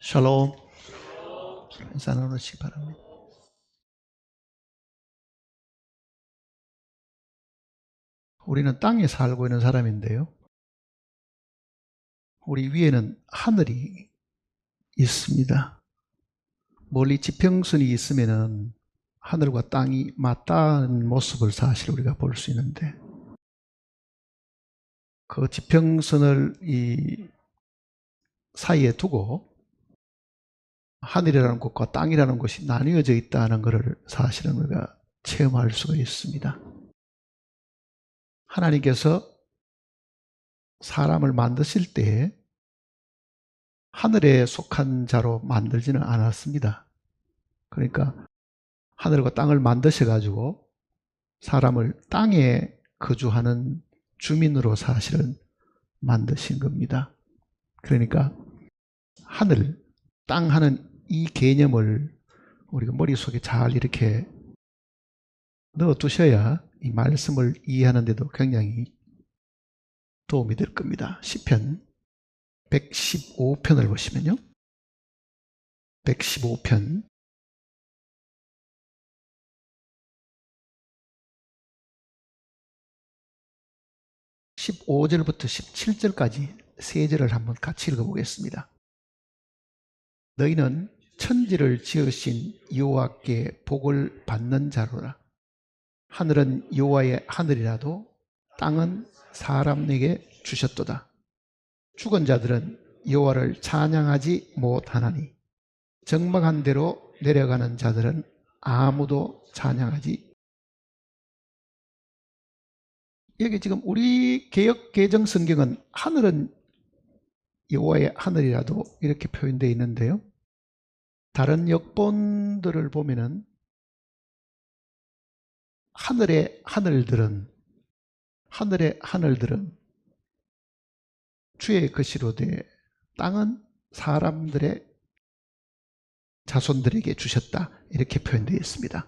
샬롬. 인사 나누시기 바랍니다. 우리는 땅에 살고 있는 사람인데요. 우리 위에는 하늘이 있습니다. 멀리 지평선이 있으면은 하늘과 땅이 맞닿은 모습을 사실 우리가 볼 수 있는데, 그 지평선을 이 사이에 두고 하늘이라는 곳과 땅이라는 곳이 나뉘어져 있다는 것을 사실은 우리가 체험할 수가 있습니다. 하나님께서 사람을 만드실 때 하늘에 속한 자로 만들지는 않았습니다. 그러니까 하늘과 땅을 만드셔가지고 사람을 땅에 거주하는 주민으로 사실은 만드신 겁니다. 그러니까 하늘, 땅 하는 이 개념을 우리가 머릿속에 잘 이렇게 넣어두셔야 이 말씀을 이해하는 데도 굉장히 도움이 될 겁니다. 시편 115편을 보시면요. 115편 15절부터 17절까지 세 절을 한번 같이 읽어보겠습니다. 너희는 천지를 지으신 여호와께 복을 받는 자로라. 하늘은 여호와의 하늘이라도 땅은 사람에게 주셨도다. 죽은 자들은 여호와를 찬양하지 못하나니 적막한 대로 내려가는 자들은 아무도 찬양하지. 여기 지금 우리 개역 개정 성경은 하늘은 여호와의 하늘이라도 이렇게 표현되어 있는데요. 다른 역본들을 보면은 하늘의 하늘들은 주의 것이로되 땅은 사람들의 자손들에게 주셨다, 이렇게 표현되어 있습니다.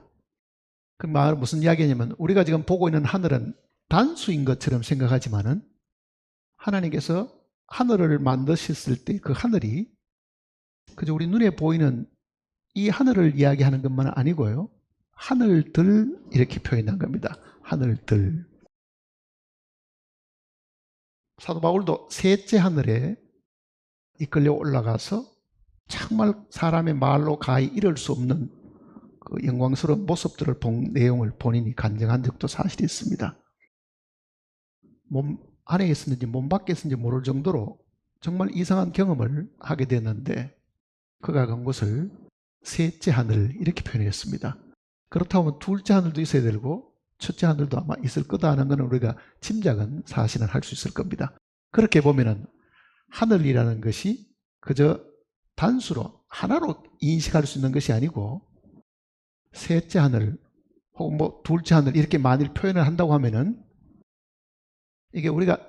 그 말은 무슨 이야기냐면, 우리가 지금 보고 있는 하늘은 단수인 것처럼 생각하지만은 하나님께서 하늘을 만드셨을 때 그 하늘이 그저 우리 눈에 보이는 이 하늘을 이야기하는 것만 아니고요, 하늘들 이렇게 표현한 겁니다. 하늘들. 사도 바울도 셋째 하늘에 이끌려 올라가서 정말 사람의 말로 가히 이룰 수 없는 그 영광스러운 모습들을 본 내용을 본인이 간증한 적도 사실이 있습니다. 몸 안에 있었는지 몸 밖에 있었는지 모를 정도로 정말 이상한 경험을 하게 됐는데, 그가 간 곳을 셋째 하늘 이렇게 표현했습니다. 그렇다면 둘째 하늘도 있어야 되고 첫째 하늘도 아마 있을 거다 하는 것은 우리가 짐작은 사실은 할 수 있을 겁니다. 그렇게 보면은 하늘이라는 것이 그저 단수로 하나로 인식할 수 있는 것이 아니고, 셋째 하늘 혹은 뭐 둘째 하늘 이렇게 만일 표현을 한다고 하면은 이게 우리가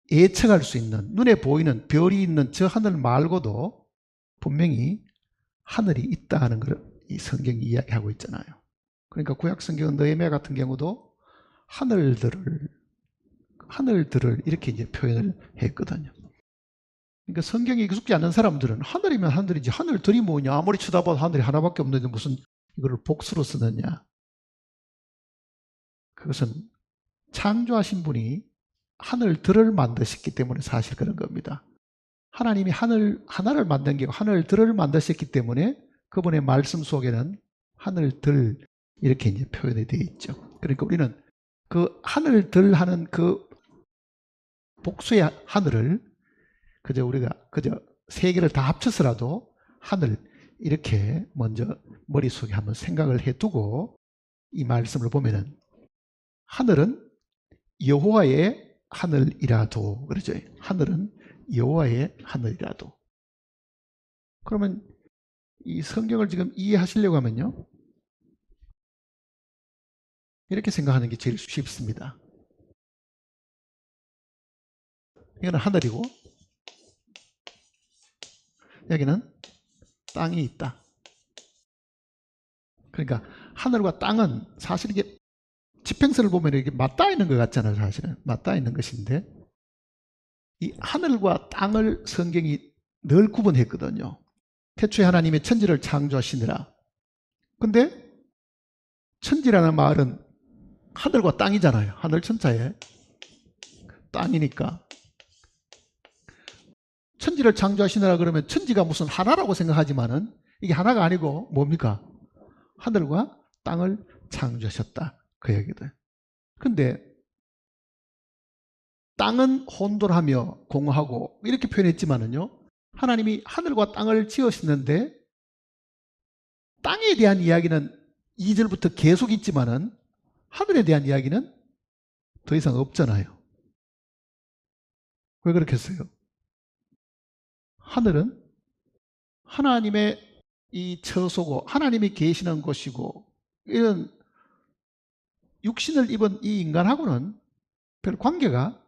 예측할 수 있는, 눈에 보이는 별이 있는 저 하늘 말고도 분명히 하늘이 있다는 걸 이 성경이 이야기하고 있잖아요. 그러니까 구약 성경은 느헤미야 같은 경우도 하늘들을 이렇게 이제 표현을 했거든요. 그러니까 성경이 익숙지 않는 사람들은 하늘이면 하늘이지 하늘들이 뭐냐, 아무리 쳐다봐도 하늘이 하나밖에 없는데 무슨 이거를 복수로 쓰느냐. 그것은 창조하신 분이 하늘들을 만드셨기 때문에 사실 그런 겁니다. 하나님이 하늘 하나를 만든 게 하늘들을 만드셨기 때문에 그분의 말씀 속에는 하늘들 이렇게 이제 표현이 되어 있죠. 그러니까 우리는 그 하늘들 하는 그 복수의 하늘을 우리가 세 개를 다 합쳐서라도 하늘 이렇게 먼저 머릿속에 한번 생각을 해두고 이 말씀을 보면은, 하늘은 여호와의 하늘이라도, 그러죠. 하늘은 여호와의 하늘이라도. 그러면 이 성경을 지금 이해하시려고 하면요, 이렇게 생각하는 게 제일 쉽습니다. 이거는 하늘이고 여기는 땅이 있다. 그러니까 하늘과 땅은 사실 이게 지평선을 보면 이게 맞닿아 있는 것 같잖아요. 사실은 맞닿아 있는 것인데, 이 하늘과 땅을 성경이 늘 구분했거든요. 태초에 하나님의 천지를 창조하시느라. 근데 천지라는 말은 하늘과 땅이잖아요. 하늘 천자에 땅이니까. 천지를 창조하시느라 그러면 천지가 무슨 하나라고 생각하지만은 이게 하나가 아니고 뭡니까? 하늘과 땅을 창조하셨다. 그 얘기들. 근데 땅은 혼돈하며 공허하고 이렇게 표현했지만은요. 하나님이 하늘과 땅을 지으셨는데 땅에 대한 이야기는 2절부터 계속 있지만은 하늘에 대한 이야기는 더 이상 없잖아요. 왜 그렇겠어요? 하늘은 하나님의 이 처소고 하나님이 계시는 곳이고 이런 육신을 입은 이 인간하고는 별 관계가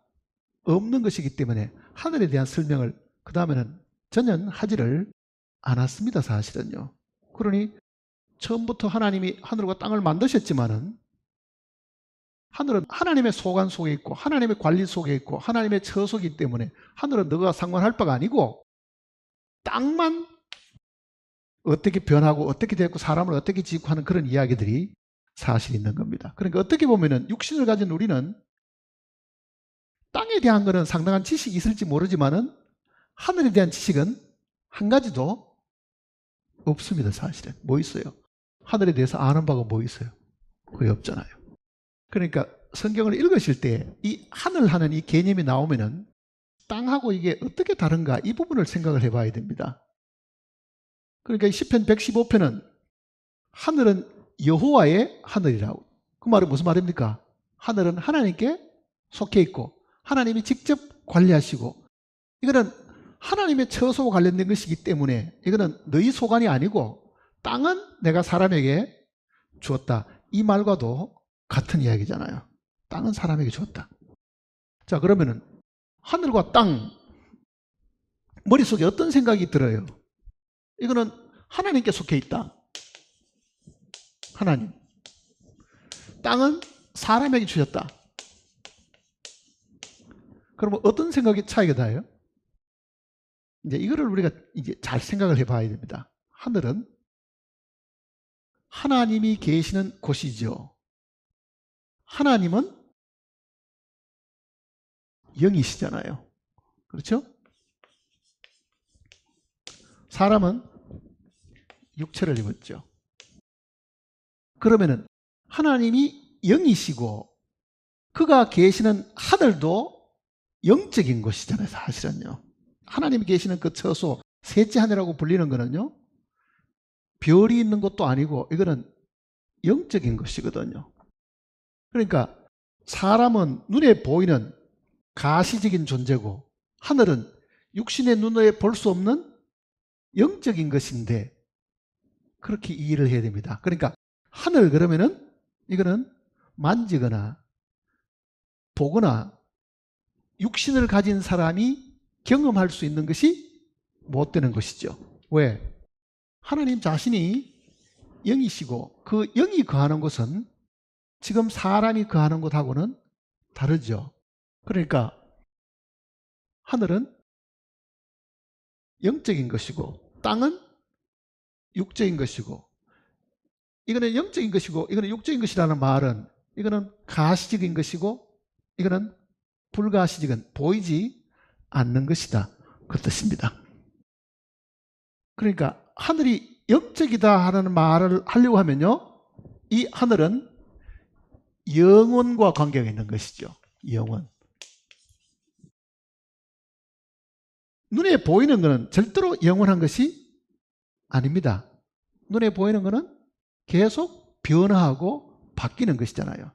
없는 것이기 때문에 하늘에 대한 설명을 그 다음에는 전혀 하지를 않았습니다. 사실은요. 그러니 처음부터 하나님이 하늘과 땅을 만드셨지만은 하늘은 하나님의 소관 속에 있고 하나님의 관리 속에 있고 하나님의 처소이기 때문에 하늘은 너가 상관할 바가 아니고 땅만 어떻게 변하고 어떻게 되고 사람을 어떻게 짓고 하는 그런 이야기들이 사실 있는 겁니다. 그러니까 어떻게 보면은 육신을 가진 우리는 땅에 대한 거는 상당한 지식이 있을지 모르지만은 하늘에 대한 지식은 한 가지도 없습니다. 사실은. 뭐 있어요? 하늘에 대해서 아는 바가 뭐 있어요? 거의 없잖아요. 그러니까 성경을 읽으실 때 이 하늘 하는 이 개념이 나오면은 땅하고 이게 어떻게 다른가 이 부분을 생각을 해봐야 됩니다. 그러니까 시편 115편은 하늘은 여호와의 하늘이라고. 그 말은 무슨 말입니까? 하늘은 하나님께 속해 있고 하나님이 직접 관리하시고 이거는 하나님의 처소와 관련된 것이기 때문에 이거는 너희 소관이 아니고 땅은 내가 사람에게 주었다. 이 말과도 같은 이야기잖아요. 땅은 사람에게 주었다. 자, 그러면은 하늘과 땅 머릿속에 어떤 생각이 들어요? 이거는 하나님께 속해 있다. 하나님. 땅은 사람에게 주셨다. 그러면 어떤 생각이 차이가 나요? 이제 이거를 우리가 이제 잘 생각을 해봐야 됩니다. 하늘은 하나님이 계시는 곳이죠. 하나님은 영이시잖아요. 그렇죠? 사람은 육체를 입었죠. 그러면은 하나님이 영이시고 그가 계시는 하늘도 영적인 곳이잖아요. 사실은요. 하나님이 계시는 그 처소 셋째 하늘이라고 불리는 거는요. 별이 있는 것도 아니고 이거는 영적인 것이거든요. 그러니까 사람은 눈에 보이는 가시적인 존재고 하늘은 육신의 눈에 볼 수 없는 영적인 것인데 그렇게 이해를 해야 됩니다. 그러니까 하늘 그러면은 이거는 만지거나 보거나 육신을 가진 사람이 경험할 수 있는 것이 못 되는 것이죠. 왜? 하나님 자신이 영이시고 그 영이 거하는 곳은 지금 사람이 거하는 곳하고는 다르죠. 그러니까 하늘은 영적인 것이고 땅은 육적인 것이고 이거는 영적인 것이고 이거는 육적인 것이라는 말은 이거는 가시적인 것이고 이거는 불가시적인 보이지 않는 것이다. 그 뜻입니다. 그러니까 하늘이 영적이다 하는 말을 하려고 하면요. 이 하늘은 영원과 관계가 있는 것이죠. 영원. 눈에 보이는 것은 절대로 영원한 것이 아닙니다. 눈에 보이는 것은 계속 변화하고 바뀌는 것이잖아요.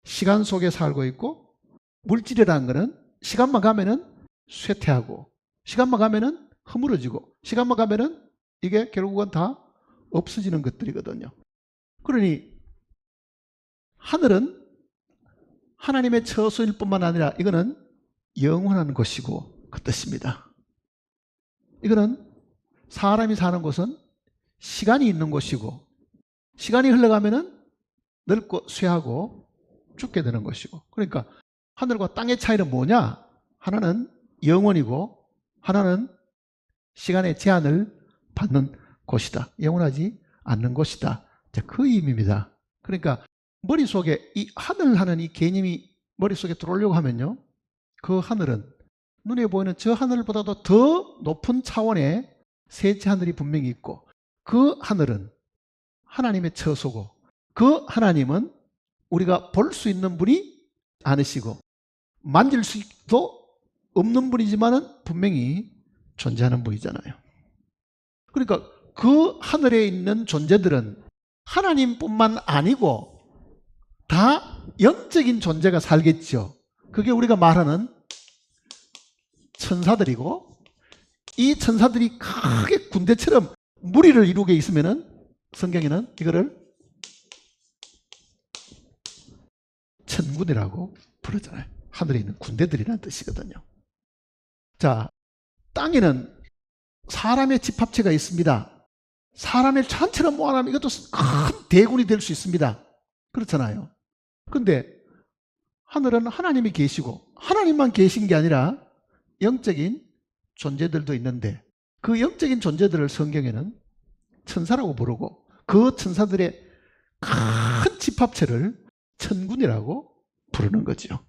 시간 속에 살고 있고 물질이라는 것은 시간만 가면은 쇠퇴하고 시간만 가면은 허물어지고 시간만 가면은 이게 결국은 다 없어지는 것들이거든요. 그러니 하늘은 하나님의 처소일 뿐만 아니라 이거는 영원한 것이고 그 뜻입니다. 이거는 사람이 사는 곳은 시간이 있는 곳이고 시간이 흘러가면은 늙고 쇠하고 죽게 되는 것이고 그러니까 하늘과 땅의 차이는 뭐냐? 하나는 영원이고 하나는 시간의 제한을 받는 곳이다. 영원하지 않는 곳이다. 그 의미입니다. 그러니까 머릿속에 이 하늘 하는 이 개념이 머릿속에 들어오려고 하면요, 그 하늘은 눈에 보이는 저 하늘보다도 더 높은 차원의 셋째 하늘이 분명히 있고, 그 하늘은 하나님의 처소고, 그 하나님은 우리가 볼 수 있는 분이 아니시고 만질 수도 없는 분이지만은 분명히 존재하는 분이잖아요. 그러니까 그 하늘에 있는 존재들은 하나님뿐만 아니고 다 영적인 존재가 살겠죠. 그게 우리가 말하는 천사들이고, 이 천사들이 크게 군대처럼 무리를 이루게 있으면은 성경에는 이거를 천군이라고 부르잖아요. 하늘에 있는 군대들이라는 뜻이거든요. 자, 땅에는 사람의 집합체가 있습니다. 사람의 잔처럼 모아놓으면 이것도 큰 대군이 될 수 있습니다. 그렇잖아요. 그런데 하늘은 하나님이 계시고, 하나님만 계신 게 아니라 영적인 존재들도 있는데, 그 영적인 존재들을 성경에는 천사라고 부르고, 그 천사들의 큰 집합체를 천군이라고 부르는 거죠.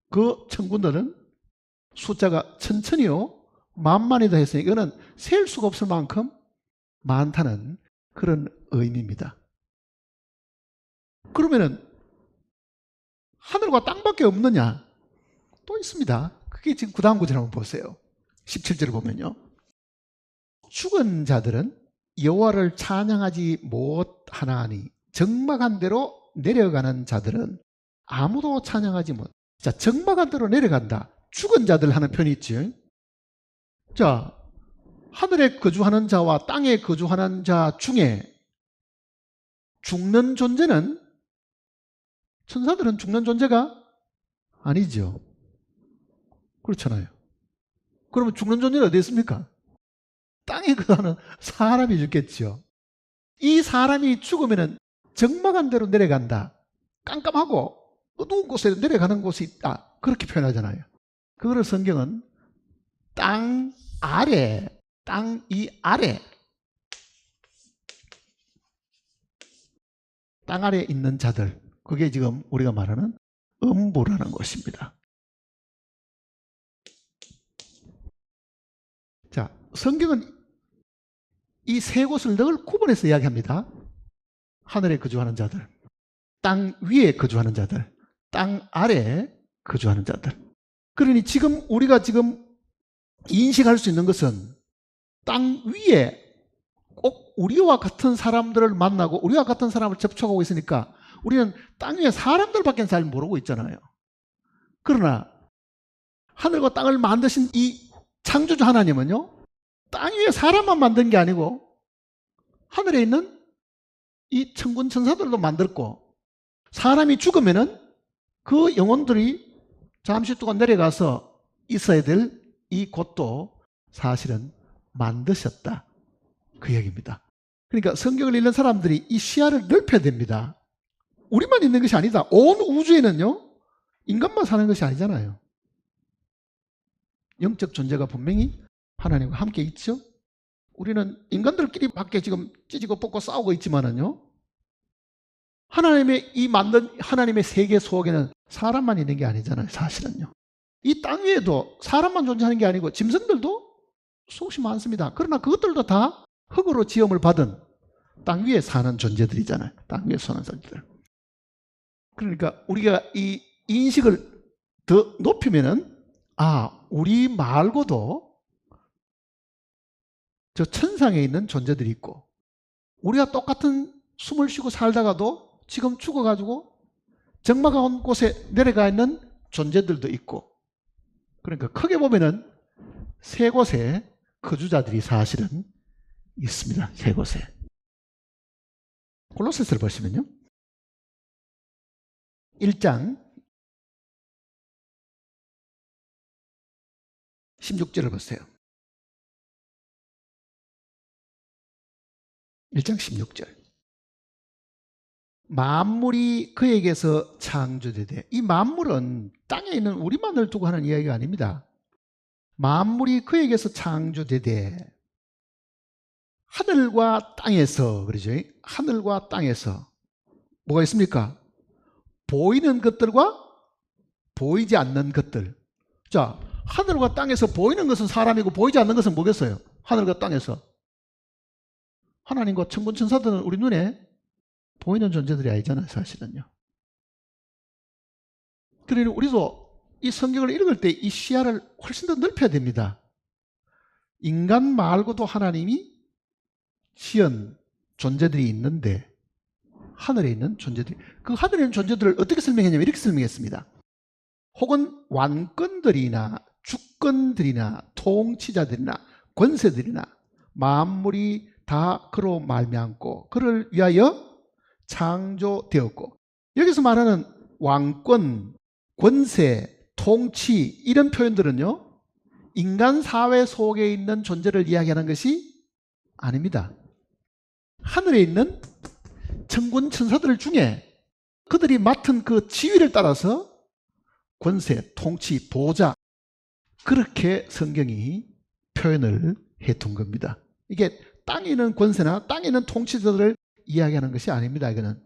그 천군들은 숫자가 천천히요 만만이다 했으니 이거는 셀 수가 없을 만큼 많다는 그런 의미입니다. 그러면은 하늘과 땅밖에 없느냐? 또 있습니다. 그게 지금 그 다음 구절 한번 보세요. 17절을 보면요, 죽은 자들은 여호와를 찬양하지 못하나니 적막한 대로 내려가는 자들은 아무도 찬양하지 못. 자, 적막한 대로 내려간다. 죽은 자들 하는 편이 있지. 자, 하늘에 거주하는 자와 땅에 거주하는 자 중에 죽는 존재는, 천사들은 죽는 존재가 아니죠. 그렇잖아요. 그러면 죽는 존재는 어디 있습니까? 땅에 거주하는 사람이 죽겠죠. 이 사람이 죽으면 적막한 데로 내려간다. 깜깜하고 어두운 곳에 내려가는 곳이 있다. 그렇게 표현하잖아요. 그거를 성경은 땅 아래, 땅 이 아래, 땅 아래에 있는 자들, 그게 지금 우리가 말하는 음부라는 것입니다. 자, 성경은 이 세 곳을 늘 구분해서 이야기합니다. 하늘에 거주하는 자들, 땅 위에 거주하는 자들, 땅 아래에 거주하는 자들. 그러니 지금 우리가 지금 인식할 수 있는 것은 땅 위에 꼭 우리와 같은 사람들을 만나고 우리와 같은 사람을 접촉하고 있으니까 우리는 땅 위에 사람들밖에 잘 모르고 있잖아요. 그러나 하늘과 땅을 만드신 이 창조주 하나님은요, 땅 위에 사람만 만든 게 아니고 하늘에 있는 이 천군 천사들도 만들고, 사람이 죽으면은 그 영혼들이 잠시 동안 내려가서 있어야 될 이 곳도 사실은 만드셨다. 그 얘기입니다. 그러니까 성경을 읽는 사람들이 이 시야를 넓혀야 됩니다. 우리만 있는 것이 아니다. 온 우주에는요, 인간만 사는 것이 아니잖아요. 영적 존재가 분명히 하나님과 함께 있죠. 우리는 인간들끼리 밖에 지금 찢고 뽑고 싸우고 있지만은요, 하나님의 이 만든 하나님의 세계 속에는 사람만 있는 게 아니잖아요. 사실은요. 이 땅 위에도 사람만 존재하는 게 아니고 짐승들도 수없이 많습니다. 그러나 그것들도 다 흙으로 지음을 받은 땅 위에 사는 존재들이잖아요. 땅 위에 사는 존재들. 그러니까 우리가 이 인식을 더 높이면은, 아, 우리 말고도 저 천상에 있는 존재들이 있고, 우리가 똑같은 숨을 쉬고 살다가도 지금 죽어가지고 적막한 곳에 내려가 있는 존재들도 있고, 그러니까 크게 보면은 세 곳에 거주자들이 사실은 있습니다. 세 곳에. 골로새서를 보시면요, 1장 16절을 보세요. 1장 16절. 만물이 그에게서 창조되되, 이 만물은 땅에 있는 우리만을 두고 하는 이야기가 아닙니다. 만물이 그에게서 창조되되, 하늘과 땅에서, 그러죠? 하늘과 땅에서 뭐가 있습니까? 보이는 것들과 보이지 않는 것들. 자, 하늘과 땅에서 보이는 것은 사람이고 보이지 않는 것은 뭐겠어요? 하늘과 땅에서. 하나님과 천군 천사들은 우리 눈에 보이는 존재들이 아니잖아요, 사실은요. 그러니 우리도 이 성경을 읽을 때 이 시야를 훨씬 더 넓혀야 됩니다. 인간 말고도 하나님이 지은 존재들이 있는데, 하늘에 있는 존재들이, 그 하늘에 있는 존재들을 어떻게 설명했냐면 이렇게 설명했습니다. 혹은 왕권들이나 주권들이나 통치자들이나 권세들이나 만물이 다 그로 말미암고 그를 위하여 창조되었고, 여기서 말하는 왕권, 권세, 통치 이런 표현들은요, 인간 사회 속에 있는 존재를 이야기하는 것이 아닙니다. 하늘에 있는 천군 천사들 중에 그들이 맡은 그 지위를 따라서 권세, 통치, 보호자, 그렇게 성경이 표현을 해둔 겁니다. 이게 땅에 있는 권세나 땅에 있는 통치자들을 이야기하는 것이 아닙니다. 이거는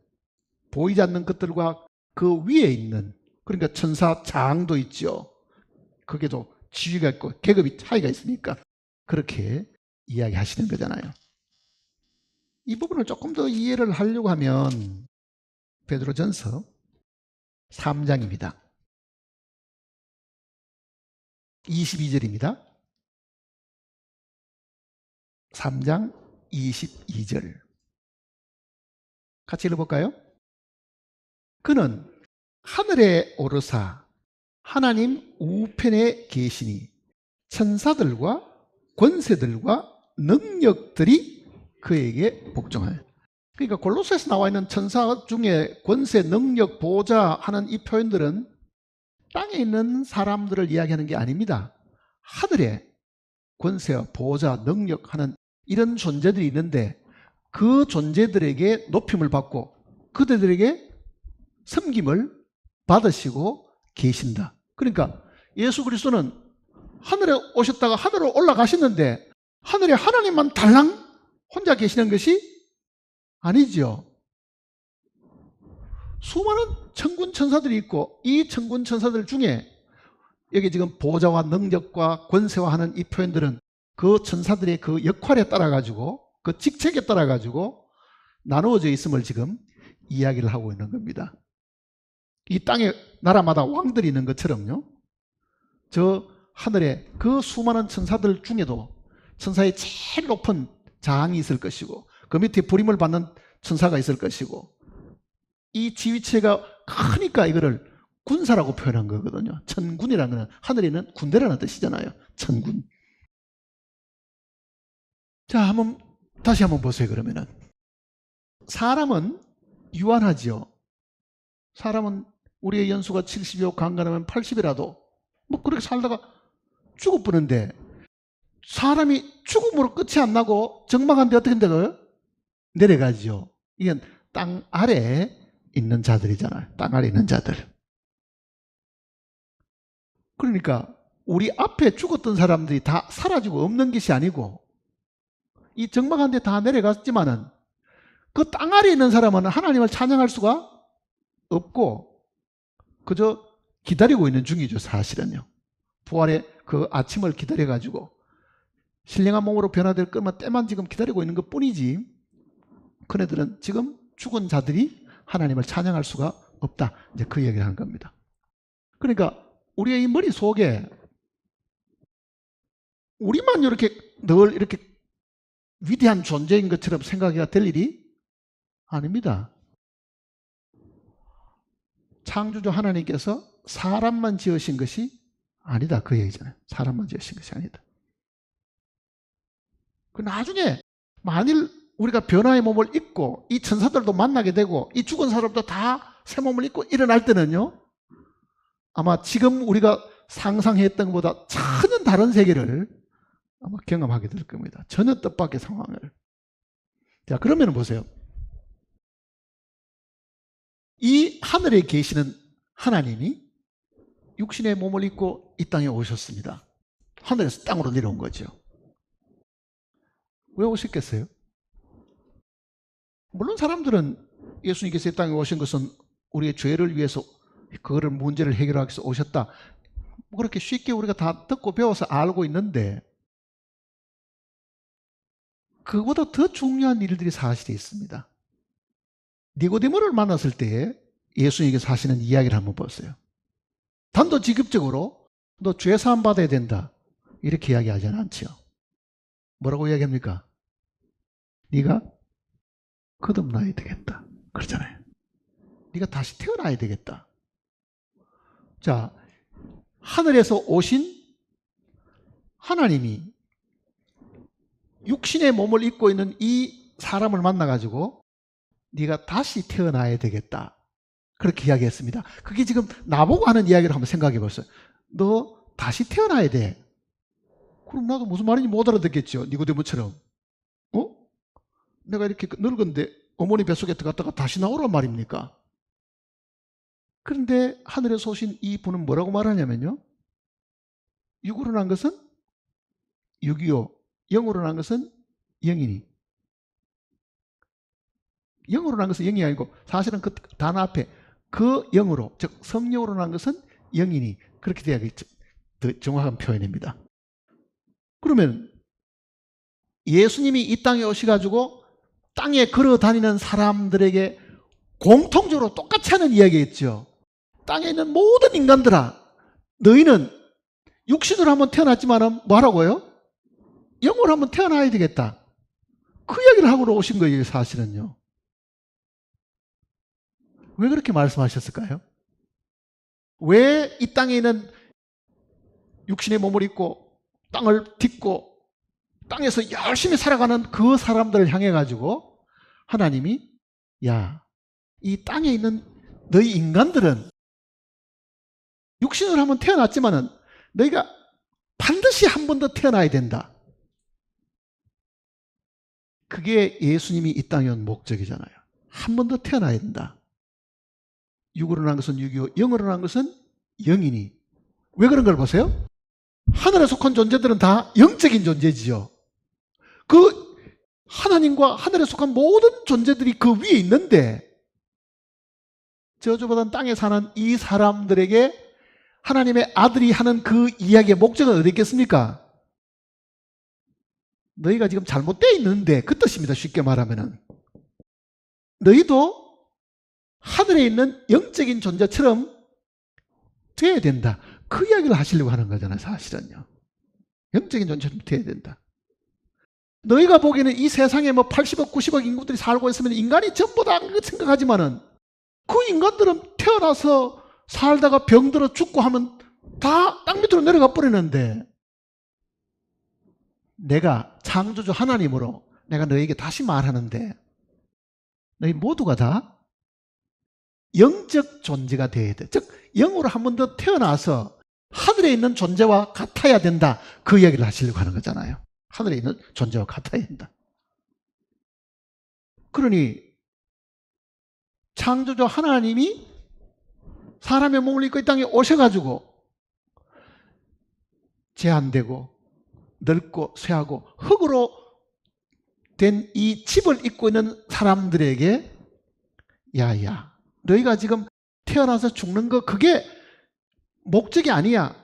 보이지 않는 것들과 그 위에 있는, 그러니까 천사장도 있죠. 거기에도 지위가 있고 계급이 차이가 있으니까 그렇게 이야기하시는 거잖아요. 이 부분을 조금 더 이해를 하려고 하면 베드로전서 3장입니다. 22절입니다. 3장 22절. 같이 읽어볼까요? 그는 하늘에 오르사 하나님 우편에 계시니 천사들과 권세들과 능력들이 그에게 복종하여. 그러니까 골로새에서 나와 있는 천사 중에 권세, 능력, 보호자 하는 이 표현들은 땅에 있는 사람들을 이야기하는 게 아닙니다. 하늘에 권세와 보호자, 능력하는 이런 존재들이 있는데 그 존재들에게 높임을 받고 그들에게 섬김을 받으시고 계신다. 그러니까 예수 그리스도는 하늘에 오셨다가 하늘로 올라가셨는데 하늘에 하나님만 달랑 혼자 계시는 것이 아니죠. 수많은 천군 천사들이 있고 이 천군 천사들 중에 여기 지금 보호자와 능력과 권세와 하는 이 표현들은 그 천사들의 그 역할에 따라 가지고 그 직책에 따라 가지고 나누어져 있음을 지금 이야기를 하고 있는 겁니다. 이 땅에 나라마다 왕들이 있는 것처럼요, 저 하늘에 그 수많은 천사들 중에도 천사의 제일 높은 장이 있을 것이고 그 밑에 부림을 받는 천사가 있을 것이고, 이 지위체가 크니까 이거를 군사라고 표현한 거거든요. 천군이라는 건 하늘에 있는 군대라는 뜻이잖아요. 천군. 자, 다시 한번 보세요. 그러면은 사람은 유한하지요. 사람은 우리의 연수가 70이고 강간하면 80이라도 뭐 그렇게 살다가 죽어버는데 사람이 죽음으로 끝이 안 나고 정막한데 어떻게 된다고요? 내려가지요. 이건 땅 아래에 있는 자들이잖아요. 땅 아래에 있는 자들. 그러니까 우리 앞에 죽었던 사람들이 다 사라지고 없는 것이 아니고 이 정막한 데 다 내려갔지만은 그 땅 아래에 있는 사람은 하나님을 찬양할 수가 없고 그저 기다리고 있는 중이죠. 사실은요. 부활의 그 아침을 기다려가지고 신령한 몸으로 변화될 것만 때만 지금 기다리고 있는 것 뿐이지, 그네들은 지금 죽은 자들이 하나님을 찬양할 수가 없다. 이제 그 얘기를 하는 겁니다. 그러니까 우리의 이 머릿속에 우리만 이렇게 늘 이렇게 위대한 존재인 것처럼 생각해야 될 일이 아닙니다. 창조주 하나님께서 사람만 지으신 것이 아니다. 그 얘기잖아요. 사람만 지으신 것이 아니다. 그 나중에 만일 우리가 변화의 몸을 입고 이 천사들도 만나게 되고 이 죽은 사람도 다 새 몸을 입고 일어날 때는요, 아마 지금 우리가 상상했던 것보다 전혀 다른 세계를 아마 경험하게 될 겁니다. 전혀 뜻밖의 상황을. 자, 그러면 보세요. 이 하늘에 계시는 하나님이 육신의 몸을 입고 이 땅에 오셨습니다. 하늘에서 땅으로 내려온 거죠. 왜 오셨겠어요? 물론 사람들은 예수님께서 이 땅에 오신 것은 우리의 죄를 위해서 그거를 문제를 해결하기 위해서 오셨다. 그렇게 쉽게 우리가 다 듣고 배워서 알고 있는데 그보다 더 중요한 일들이 사실에 있습니다. 니고데모를 만났을 때 예수님께서 하시는 이야기를 한번 보세요. 단도직입적으로 너 죄 사함 받아야 된다 이렇게 이야기하지는 않죠. 뭐라고 이야기합니까? 네가 거듭나야 되겠다 그러잖아요. 네가 다시 태어나야 되겠다. 자, 하늘에서 오신 하나님이 육신의 몸을 입고 있는 이 사람을 만나가지고 네가 다시 태어나야 되겠다 그렇게 이야기했습니다. 그게 지금 나보고 하는 이야기를 한번 생각해 보세요. 너 다시 태어나야 돼. 그럼 나도 무슨 말인지 못 알아듣겠죠. 니고데모처럼. 내가 이렇게 늙은데 어머니 뱃속에 들어갔다가 다시 나오란 말입니까? 그런데 하늘에서 오신 이 분은 뭐라고 말하냐면요. 육으로 난 것은 육이요. 영으로 난 것은 영이니. 영으로 난 것은 영이 아니고 사실은 그 단어 앞에 그 영으로, 즉 성령으로 난 것은 영이니. 그렇게 돼야겠죠. 더 정확한 표현입니다. 그러면 예수님이 이 땅에 오셔가지고 땅에 걸어 다니는 사람들에게 공통적으로 똑같이 하는 이야기겠죠. 땅에 있는 모든 인간들아, 너희는 육신으로 한번 태어났지만 뭐라고요? 영으로 한번 태어나야 되겠다. 그 이야기를 하고 오신 거예요, 사실은요. 왜 그렇게 말씀하셨을까요? 왜 이 땅에 있는 육신의 몸을 입고 땅을 딛고 땅에서 열심히 살아가는 그 사람들을 향해 가지고 하나님이 야, 이 땅에 있는 너희 인간들은 육신으로 한번 태어났지만은 너희가 반드시 한 번 더 태어나야 된다. 그게 예수님이 이 땅에 온 목적이잖아요. 한 번 더 태어나야 된다. 육으로 난 것은 육이요, 영으로 난 것은 영이니. 왜 그런 걸 보세요? 하늘에 속한 존재들은 다 영적인 존재지요. 그 하나님과 하늘에 속한 모든 존재들이 그 위에 있는데 저주받은 땅에 사는 이 사람들에게 하나님의 아들이 하는 그 이야기의 목적은 어디 있겠습니까? 너희가 지금 잘못되어 있는데 그 뜻입니다. 쉽게 말하면은 너희도 하늘에 있는 영적인 존재처럼 돼야 된다. 그 이야기를 하시려고 하는 거잖아요. 사실은요. 영적인 존재처럼 돼야 된다. 너희가 보기에는 이 세상에 뭐 80억, 90억 인구들이 살고 있으면 인간이 전부 다 생각하지만은 그 인간들은 태어나서 살다가 병들어 죽고 하면 다 땅 밑으로 내려가 버리는데 내가 창조주 하나님으로 내가 너에게 다시 말하는데 너희 모두가 다 영적 존재가 돼야 돼. 즉 영으로 한 번 더 태어나서 하늘에 있는 존재와 같아야 된다. 그 이야기를 하시려고 하는 거잖아요. 하늘에 있는 존재와 같아야 된다. 그러니 창조주 하나님이 사람의 몸을 입고 이 땅에 오셔가지고 제한되고 늙고 쇠하고 흙으로 된 이 집을 입고 있는 사람들에게 야야 너희가 지금 태어나서 죽는 거 그게 목적이 아니야.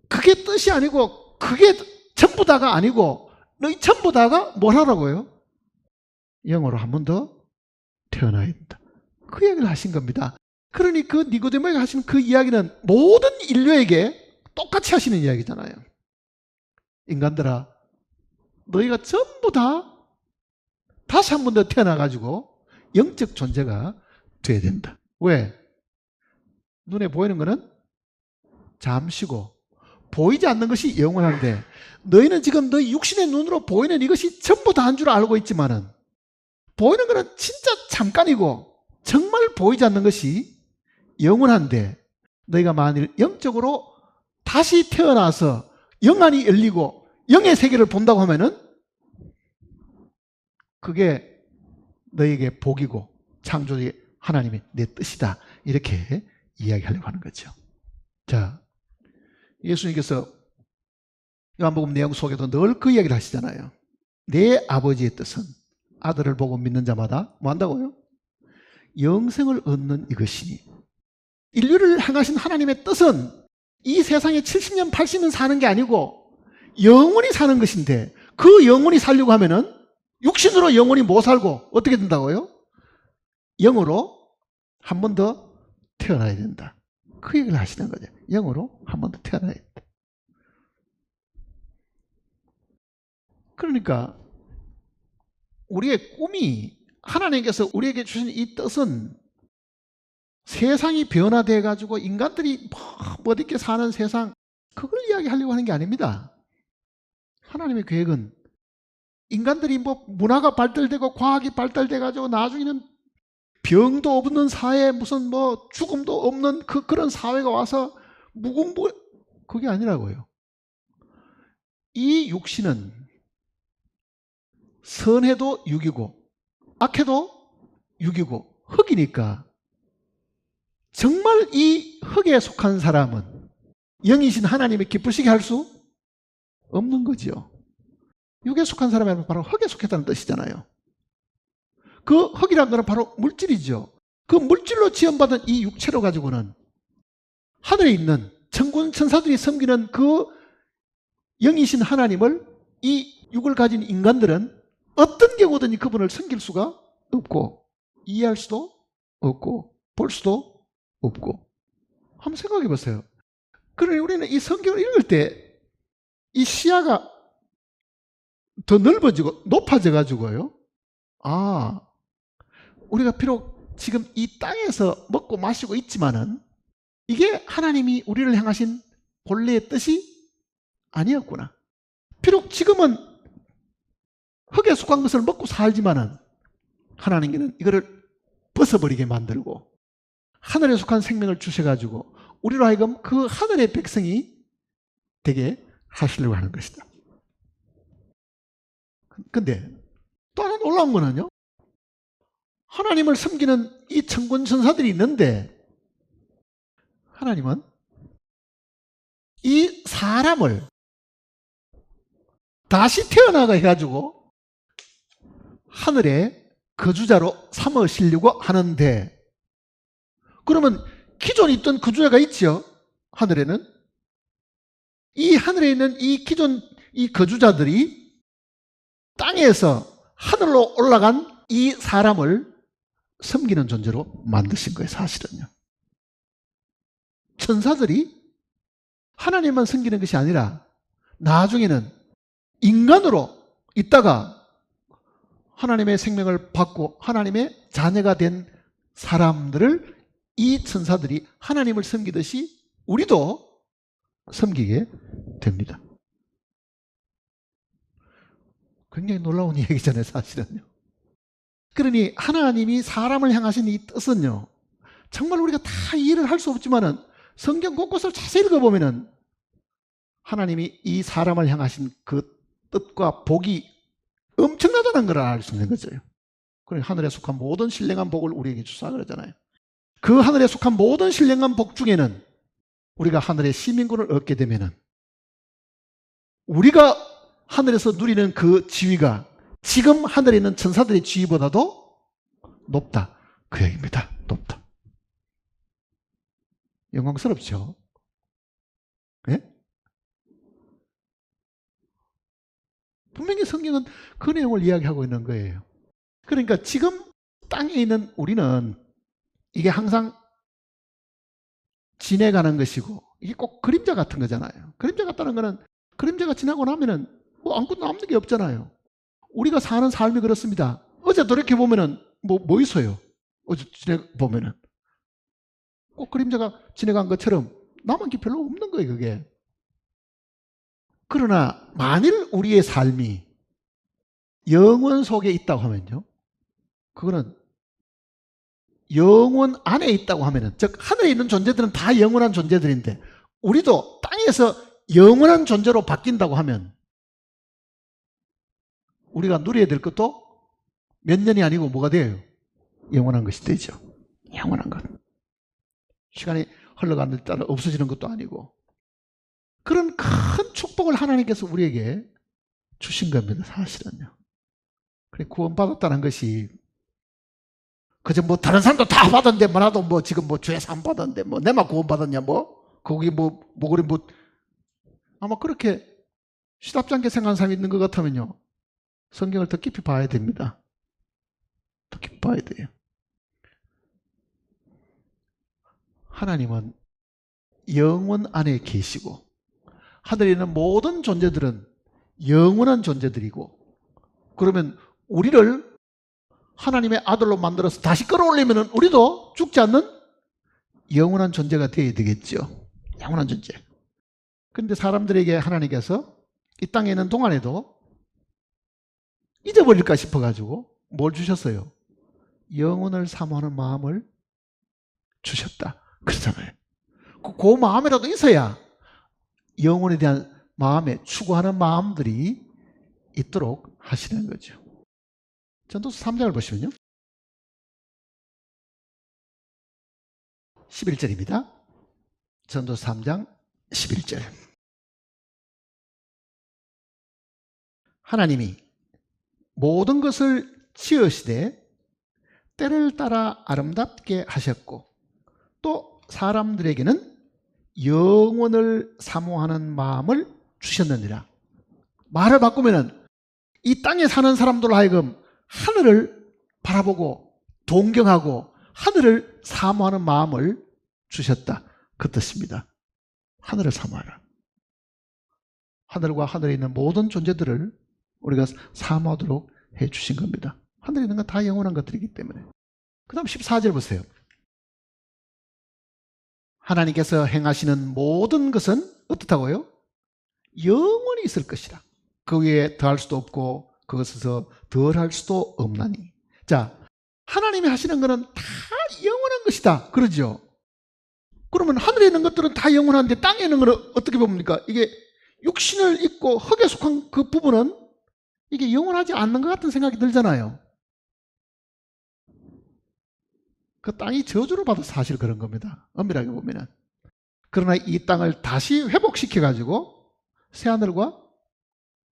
그게 뜻이 아니고 그게 전부 다가 아니고 너희 전부 다가 뭘 하라고요? 영으로 한 번 더 태어나야 된다. 그 이야기를 하신 겁니다. 그러니 그 니고데모에게 하시는 그 이야기는 모든 인류에게 똑같이 하시는 이야기잖아요. 인간들아, 너희가 전부 다 다시 한 번 더 태어나가지고 영적 존재가 돼야 된다. 왜? 눈에 보이는 거는 잠시고 보이지 않는 것이 영원한데 너희는 지금 너희 육신의 눈으로 보이는 이것이 전부 다인 줄 알고 있지만은 보이는 거는 진짜 잠깐이고 정말 보이지 않는 것이 영원한데 너희가 만일 영적으로 다시 태어나서 영안이 열리고 영의 세계를 본다고 하면은 그게 너희에게 복이고 창조의 하나님의 내 뜻이다. 이렇게 이야기하려고 하는 거죠. 자, 예수님께서 요한복음 내용 속에도 늘 그 이야기를 하시잖아요. 내 아버지의 뜻은 아들을 보고 믿는 자마다 뭐 한다고요? 영생을 얻는 이것이니. 인류를 향하신 하나님의 뜻은 이 세상에 70년, 80년 사는 게 아니고 영원히 사는 것인데, 그 영원히 살려고 하면은 육신으로 영원히 못 살고 어떻게 된다고요? 영으로 한 번 더 태어나야 된다. 그 얘기를 하시는 거죠. 영으로 한 번 더 태어나야 된다. 그러니까 우리의 꿈이, 하나님께서 우리에게 주신 이 뜻은 세상이 변화되어 가지고 인간들이 멋있게 사는 세상, 그걸 이야기하려고 하는 게 아닙니다. 하나님의 계획은 인간들이 뭐 문화가 발달되고 과학이 발달돼 가지고 나중에는 병도 없는 사회, 무슨 뭐 죽음도 없는 그런 사회가 와서 무궁무, 그게 아니라고요. 이 육신은 선해도 육이고 악해도 육이고 흙이니까 정말 이 흙에 속한 사람은 영이신 하나님의 기쁘시게 할 수 없는 거죠. 육에 속한 사람은 바로 흙에 속했다는 뜻이잖아요. 그 흙이라는 것은 바로 물질이죠. 그 물질로 지원받은 이 육체로 가지고는 하늘에 있는 천군 천사들이 섬기는 그 영이신 하나님을 이 육을 가진 인간들은 어떤 경우든지 그분을 섬길 수가 없고 이해할 수도 없고 볼 수도 없고. 한번 생각해 보세요. 그러니 우리는 이 성경을 읽을 때 이 시야가 더 넓어지고 높아져 가지고요, 아, 우리가 비록 지금 이 땅에서 먹고 마시고 있지만은 이게 하나님이 우리를 향하신 본래의 뜻이 아니었구나. 비록 지금은 흙에 속한 것을 먹고 살지만은 하나님께는 이거를 벗어버리게 만들고 하늘에 속한 생명을 주셔가지고 우리로 하여금 그 하늘의 백성이 되게 하시려고 하는 것이다. 근데 또 하나 놀라운 거는요, 하나님을 섬기는 이 천군 천사들이 있는데 하나님은 이 사람을 다시 태어나게 해가지고 하늘의 거주자로 삼으시려고 하는데, 그러면 기존에 있던 거주자가 있죠. 하늘에는. 이 하늘에 있는 이 기존 이 거주자들이 땅에서 하늘로 올라간 이 사람을 섬기는 존재로 만드신 거예요, 사실은요. 천사들이 하나님만 섬기는 것이 아니라 나중에는 인간으로 있다가 하나님의 생명을 받고 하나님의 자녀가 된 사람들을 이 천사들이 하나님을 섬기듯이 우리도 섬기게 됩니다. 굉장히 놀라운 얘기잖아요, 사실은요. 그러니 하나님이 사람을 향하신 이 뜻은요, 정말 우리가 다 이해를 할 수 없지만은 성경 곳곳을 자세히 읽어보면은 하나님이 이 사람을 향하신 그 뜻과 복이 엄청나다는 걸 알 수 있는 거죠. 그러니 하늘에 속한 모든 신령한 복을 우리에게 주사 그러잖아요. 그 하늘에 속한 모든 신령한 복 중에는 우리가 하늘의 시민권을 얻게 되면은 우리가 하늘에서 누리는 그 지위가 지금 하늘에 있는 천사들의 지위보다도 높다, 그 얘기입니다. 높다. 영광스럽죠? 예? 분명히 성경은 그 내용을 이야기하고 있는 거예요. 그러니까 지금 땅에 있는 우리는 이게 항상 지내가는 것이고 이게 꼭 그림자 같은 거잖아요. 그림자 같다는 거는 그림자가 지나고 나면은 뭐 아무것도 남는 게 없잖아요. 우리가 사는 삶이 그렇습니다. 어제 돌이켜보면은 뭐 있어요? 어제 지내보면은 꼭 그림자가 지나간 것처럼 남은 게 별로 없는 거예요, 그게. 그러나 만일 우리의 삶이 영원 속에 있다고 하면요, 그거는 영원 안에 있다고 하면은, 즉 하늘에 있는 존재들은 다 영원한 존재들인데 우리도 땅에서 영원한 존재로 바뀐다고 하면 우리가 누려야 될 것도 몇 년이 아니고 뭐가 돼요? 영원한 것이 되죠. 영원한 것. 시간이 흘러가는 데 따라 없어지는 것도 아니고, 그런 큰 축복을 하나님께서 우리에게 주신 겁니다, 사실은요. 그래, 구원받았다는 것이 그저 뭐 다른 사람도 다 받았는데 뭐 나도 뭐 지금 뭐 죄 산 받았는데 뭐 내만 구원받았냐 뭐 거기 뭐 그래 뭐 아마 그렇게 시답지 않게 생각하는 사람이 있는 것 같으면요, 성경을 더 깊이 봐야 됩니다. 더 깊이 봐야 돼요. 하나님은 영원 안에 계시고 하늘에 있는 모든 존재들은 영원한 존재들이고, 그러면 우리를 하나님의 아들로 만들어서 다시 끌어올리면 우리도 죽지 않는 영원한 존재가 되어야 되겠죠. 영원한 존재. 그런데 사람들에게 하나님께서 이 땅에 있는 동안에도 잊어버릴까 싶어가지고 뭘 주셨어요? 영혼을 사모하는 마음을 주셨다 그러잖아요. 그 마음이라도 있어야 영혼에 대한 마음에 추구하는 마음들이 있도록 하시는 거죠. 전도서 3장을 보시면요, 11절입니다. 전도서 3장 11절. 하나님이 모든 것을 지으시되 때를 따라 아름답게 하셨고 또 사람들에게는 영원을 사모하는 마음을 주셨느니라. 말을 바꾸면은 이 땅에 사는 사람들로 하여금 하늘을 바라보고 동경하고 하늘을 사모하는 마음을 주셨다 그 뜻입니다. 하늘을 사모하라. 하늘과 하늘에 있는 모든 존재들을 우리가 사모하도록 해 주신 겁니다. 하늘에 있는 건 다 영원한 것들이기 때문에. 그 다음 14절 보세요. 하나님께서 행하시는 모든 것은 어떻다고요? 영원히 있을 것이라. 그 위에 더할 수도 없고 그것에서 덜할 수도 없나니. 자, 하나님이 하시는 것은 다 영원한 것이다 그러죠. 그러면 하늘에 있는 것들은 다 영원한데 땅에 있는 것은 어떻게 봅니까? 이게 육신을 입고 흙에 속한 그 부분은 이게 영원하지 않는 것 같은 생각이 들잖아요. 그 땅이 저주를 받아서 사실 그런 겁니다. 엄밀하게 보면은. 그러나 이 땅을 다시 회복시켜가지고 새하늘과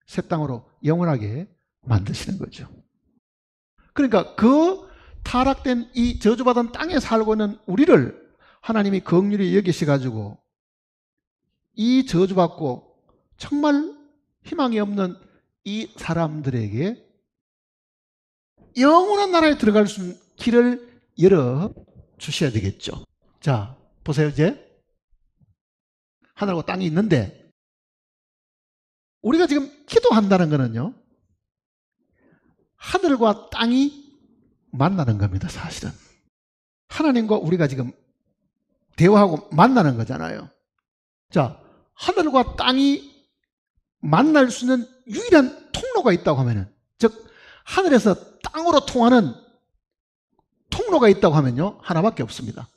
새 땅으로 영원하게 만드시는 거죠. 그러니까 그 타락된 이 저주받은 땅에 살고 있는 우리를 하나님이 긍휼히 여기셔가지고 이 저주받고 정말 희망이 없는 이 사람들에게 영원한 나라에 들어갈 수 있는 길을 열어 주셔야 되겠죠. 자, 보세요. 이제 하늘과 땅이 있는데 우리가 지금 기도한다는 거는요, 하늘과 땅이 만나는 겁니다. 사실은 하나님과 우리가 지금 대화하고 만나는 거잖아요. 자, 하늘과 땅이 만날 수 있는 유일한 통로가 있다고 하면은, 즉 하늘에서 땅으로 통하는 통로가 있다고 하면요, 하나밖에 없습니다.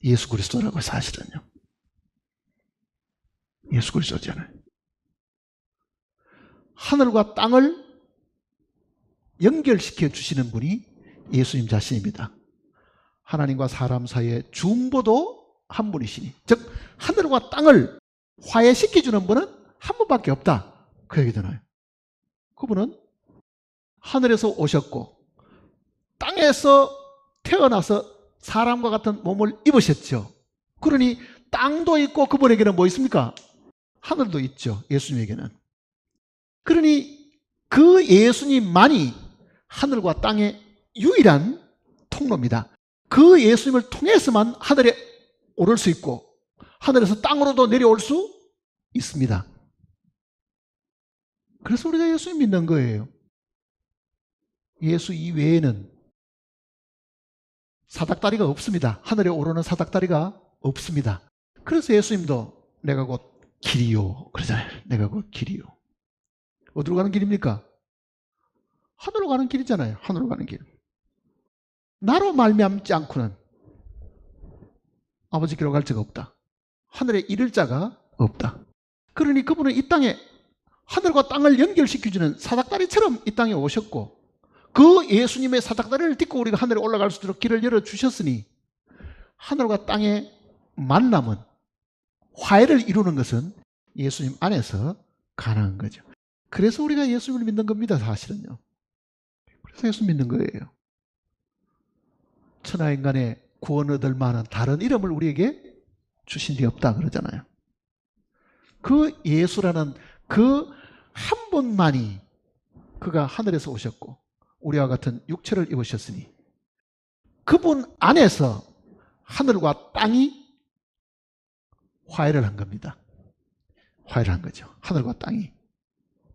예수 그리스도라고. 사실은요, 예수 그리스도잖아요. 하늘과 땅을 연결시켜 주시는 분이 예수님 자신입니다. 하나님과 사람 사이의 중보도 한 분이시니, 즉 하늘과 땅을 화해시켜주는 분은 한 분밖에 없다 그 얘기잖아요. 그분은 하늘에서 오셨고 땅에서 태어나서 사람과 같은 몸을 입으셨죠. 그러니 땅도 있고 그분에게는 뭐 있습니까? 하늘도 있죠. 예수님에게는. 그러니 그 예수님만이 하늘과 땅의 유일한 통로입니다. 그 예수님을 통해서만 하늘에 오를 수 있고 하늘에서 땅으로도 내려올 수 있습니다. 그래서 우리가 예수님 믿는 거예요. 예수 이외에는 사닥다리가 없습니다. 하늘에 오르는 사닥다리가 없습니다. 그래서 예수님도 내가 곧 길이요 그러잖아요. 내가 곧 길이요. 어디로 가는 길입니까? 하늘로 가는 길이잖아요. 하늘로 가는 길. 나로 말미암지 않고는 아버지께로 갈 자가 없다. 하늘에 이를 자가 없다. 그러니 그분은 이 땅에 하늘과 땅을 연결시켜주는 사닥다리처럼 이 땅에 오셨고, 그 예수님의 사닥다리를 딛고 우리가 하늘에 올라갈 수 있도록 길을 열어주셨으니, 하늘과 땅의 만남은, 화해를 이루는 것은 예수님 안에서 가능한 거죠. 그래서 우리가 예수님을 믿는 겁니다, 사실은요. 그래서 예수 믿는 거예요. 천하인간의 구원 얻을 만한 다른 이름을 우리에게 주신 데 없다 그러잖아요. 그 예수라는 그 한 분만이 그가 하늘에서 오셨고 우리와 같은 육체를 입으셨으니 그분 안에서 하늘과 땅이 화해를 한 겁니다. 화해를 한 거죠. 하늘과 땅이.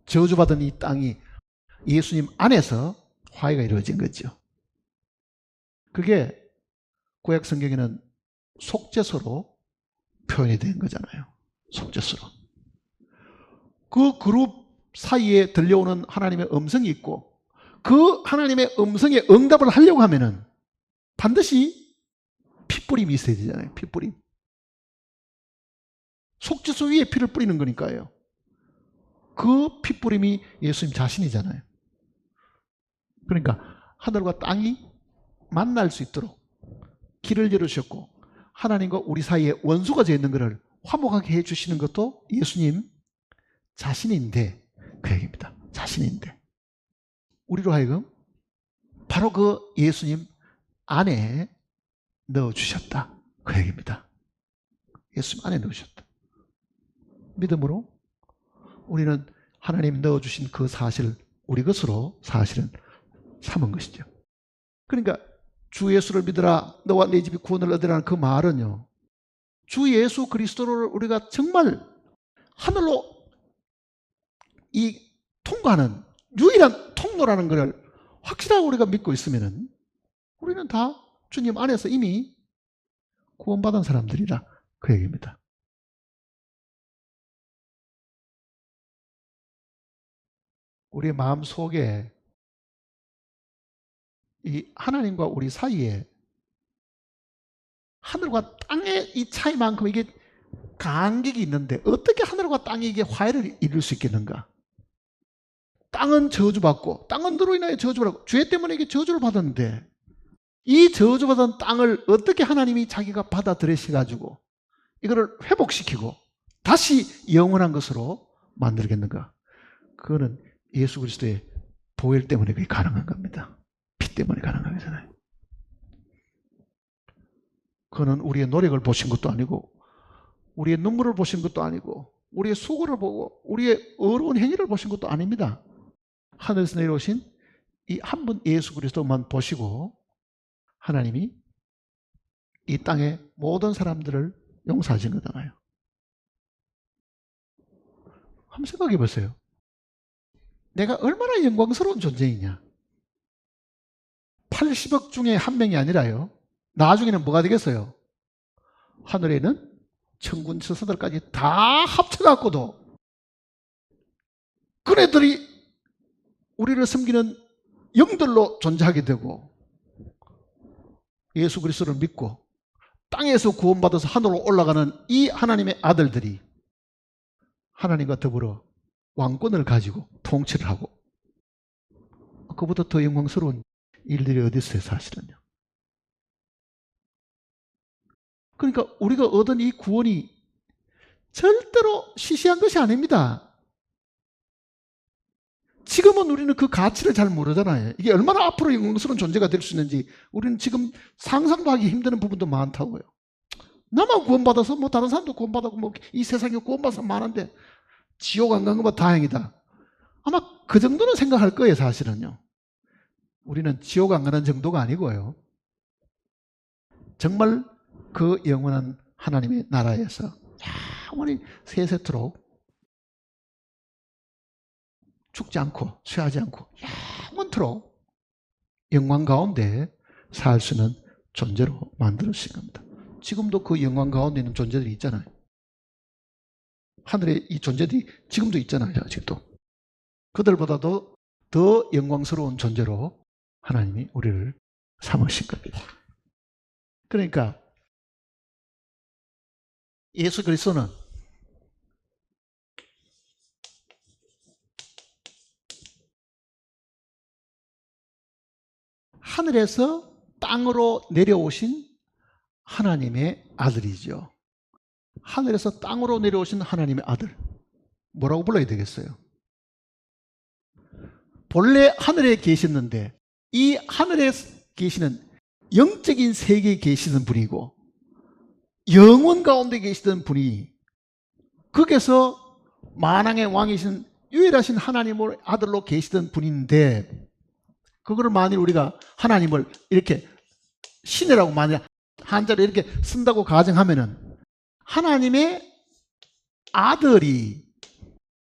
저주받은 이 땅이 예수님 안에서 화해가 이루어진 거죠. 그게 구약 성경에는 속죄소로 표현이 된 거잖아요. 속죄소로. 그 그룹 사이에 들려오는 하나님의 음성이 있고 그 하나님의 음성에 응답을 하려고 하면은 반드시 핏뿌림이 있어야 되잖아요. 핏뿌림. 속죄소 위에 피를 뿌리는 거니까요. 그 핏뿌림이 예수님 자신이잖아요. 그러니까 하늘과 땅이 만날 수 있도록 길을 열으셨고 하나님과 우리 사이에 원수가 되어 있는 것을 화목하게 해주시는 것도 예수님 자신인데 그 얘기입니다. 자신인데 우리로 하여금 바로 그 예수님 안에 넣어주셨다. 그 얘기입니다. 예수님 안에 넣으셨다. 믿음으로 우리는 하나님 넣어주신 그 사실을 우리 것으로 사실은 삼은 것이죠. 그러니까 주 예수를 믿으라 너와 네 집이 구원을 얻으라는 그 말은요. 주 예수 그리스도를 우리가 정말 하늘로 이 통과하는 유일한 통로라는 것을 확실하게 우리가 믿고 있으면은 우리는 다 주님 안에서 이미 구원받은 사람들이라 그 얘기입니다. 우리의 마음 속에 이 하나님과 우리 사이에 하늘과 땅의 이 차이만큼 이게 간격이 있는데 어떻게 하늘과 땅이 이게 화해를 이룰 수 있겠는가? 땅은 저주받고 땅은 너로 인하여 저주받고 죄 때문에 이게 저주를 받았는데 이 저주받은 땅을 어떻게 하나님이 자기가 받아들이셔가지고 이거를 회복시키고 다시 영원한 것으로 만들겠는가? 그거는 예수 그리스도의 보혈 때문에 그게 가능한 겁니다. 피 때문에 가능한 거잖아요. 그거는 우리의 노력을 보신 것도 아니고 우리의 눈물을 보신 것도 아니고 우리의 수고를 보고 우리의 어려운 행위를 보신 것도 아닙니다. 하늘에서 내려오신 이 한 분 예수 그리스도만 보시고 하나님이 이 땅의 모든 사람들을 용서하신 거잖아요. 한번 생각해 보세요. 내가 얼마나 영광스러운 존재이냐. 80억 중에 한 명이 아니라요. 나중에는 뭐가 되겠어요? 하늘에 있는 천군 천사들까지 다 합쳐갖고도 그네들이 우리를 섬기는 영들로 존재하게 되고 예수 그리스도를 믿고 땅에서 구원받아서 하늘로 올라가는 이 하나님의 아들들이 하나님과 더불어 왕권을 가지고 통치를 하고 그보다 더 영광스러운 일들이 어디 있어요, 사실은요. 그러니까 우리가 얻은 이 구원이 절대로 시시한 것이 아닙니다. 지금은 우리는 그 가치를 잘 모르잖아요. 이게 얼마나 앞으로 영광스러운 존재가 될 수 있는지 우리는 지금 상상도 하기 힘드는 부분도 많다고요. 나만 구원받아서 뭐 다른 사람도 구원받았고 뭐 이 세상에 구원받은 사람 많은데 지옥 안 간 것만 다행이다. 아마 그 정도는 생각할 거예요, 사실은요. 우리는 지옥 안 가는 정도가 아니고요. 정말 그 영원한 하나님의 나라에서 영원히 세세토록 죽지 않고 쇠하지 않고 영원토록 영광 가운데 살 수 있는 존재로 만들어주신 겁니다. 지금도 그 영광 가운데 있는 존재들이 있잖아요. 하늘에 이 존재들이 지금도 있잖아요. 아직도. 그들보다도 더 영광스러운 존재로 하나님이 우리를 삼으신 겁니다. 그러니까 예수 그리스도는 하늘에서 땅으로 내려오신 하나님의 아들이죠. 하늘에서 땅으로 내려오신 하나님의 아들. 뭐라고 불러야 되겠어요? 본래 하늘에 계셨는데 이 하늘에 계시는 영적인 세계에 계시는 분이고 영원 가운데 계시던 분이 거기서 만왕의 왕이신 유일하신 하나님의 아들로 계시던 분인데 그거를 만일 우리가 하나님을 이렇게 신이라고 만일 한자로 이렇게 쓴다고 가정하면은 하나님의 아들이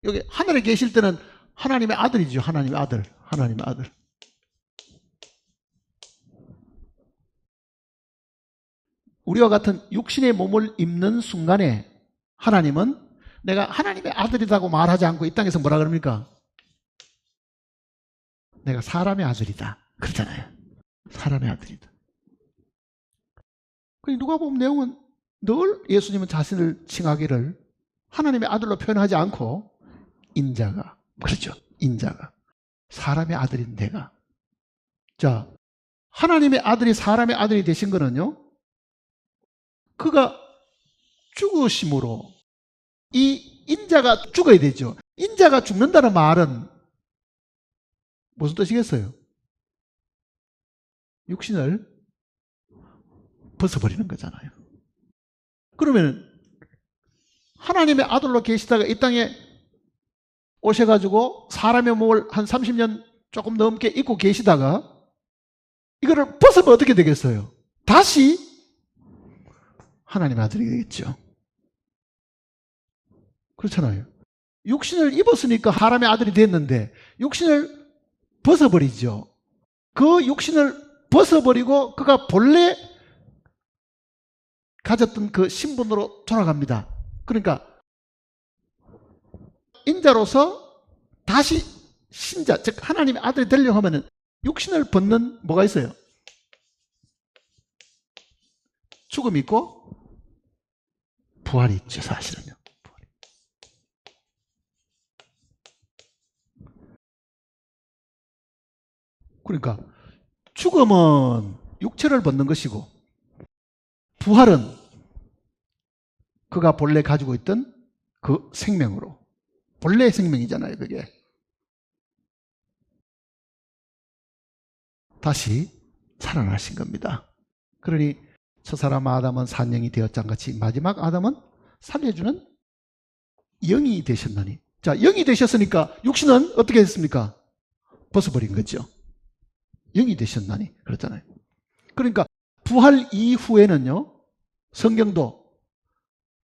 여기 하늘에 계실 때는 하나님의 아들이죠. 하나님의 아들. 하나님의 아들. 우리와 같은 육신의 몸을 입는 순간에 하나님은 내가 하나님의 아들이라고 말하지 않고 이 땅에서 뭐라 그럽니까? 내가 사람의 아들이다. 그렇잖아요. 사람의 아들이다. 누가 보면 내용은 늘 예수님은 자신을 칭하기를 하나님의 아들로 표현하지 않고 인자가, 그렇죠. 인자가. 사람의 아들인 내가. 자, 하나님의 아들이 사람의 아들이 되신 거는요, 그가 죽으심으로 이 인자가 죽어야 되죠. 인자가 죽는다는 말은 무슨 뜻이겠어요? 육신을 벗어버리는 거잖아요. 그러면 하나님의 아들로 계시다가 이 땅에 오셔가지고 사람의 몸을 한 30년 조금 넘게 입고 계시다가 이거를 벗으면 어떻게 되겠어요? 다시 하나님의 아들이 되겠죠. 그렇잖아요. 육신을 입었으니까 사람의 아들이 됐는데 육신을 벗어버리죠. 그 육신을 벗어버리고 그가 본래 가졌던 그 신분으로 돌아갑니다. 그러니까 인자로서 다시 신자, 즉 하나님의 아들이 되려고 하면 육신을 벗는 뭐가 있어요? 죽음이 있고 부활이 있죠. 사실은요. 그러니까 죽음은 육체를 벗는 것이고 부활은 그가 본래 가지고 있던 그 생명으로, 본래의 생명이잖아요. 그게 다시 살아나신 겁니다. 그러니 저 사람 아담은 산영이 되었장같이 마지막 아담은 살려주는 영이 되셨나니. 자, 영이 되셨으니까 육신은 어떻게 됐습니까? 벗어버린 거죠. 영이 되셨나니. 그렇잖아요. 그러니까 부활 이후에는요, 성경도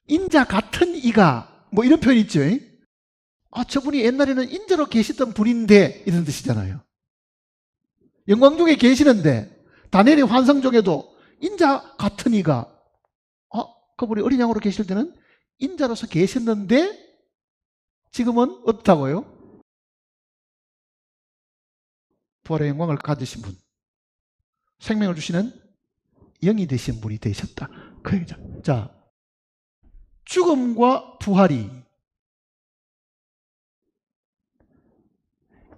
인자 같은 이가 뭐 이런 표현이 있죠. 아, 저분이 옛날에는 인자로 계시던 분인데 이런 뜻이잖아요. 영광 중에 계시는데 다니엘의 환상 중에도 인자 같은 이가 그분이 어린 양으로 계실 때는 인자로서 계셨는데 지금은 어떻다고요? 부활의 영광을 가지신 분, 생명을 주시는 영이 되신 분이 되셨다. 그 얘기죠. 자, 죽음과 부활이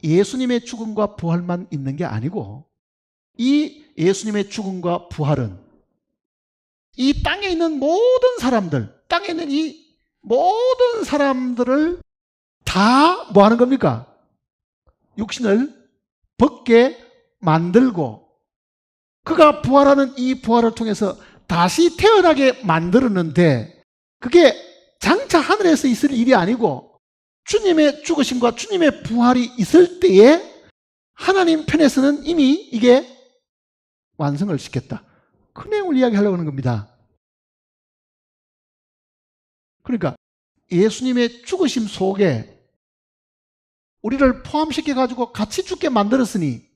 예수님의 죽음과 부활만 있는 게 아니고 이 예수님의 죽음과 부활은 이 땅에 있는 모든 사람들, 땅에 있는 이 모든 사람들을 다 뭐 하는 겁니까? 육신을 벗게 만들고 그가 부활하는 이 부활을 통해서 다시 태어나게 만들었는데 그게 장차 하늘에서 있을 일이 아니고 주님의 죽으심과 주님의 부활이 있을 때에 하나님 편에서는 이미 이게 완성을 시켰다. 그 내용을 이야기하려고 하는 겁니다. 그러니까 예수님의 죽으심 속에 우리를 포함시켜가지고 같이 죽게 만들었으니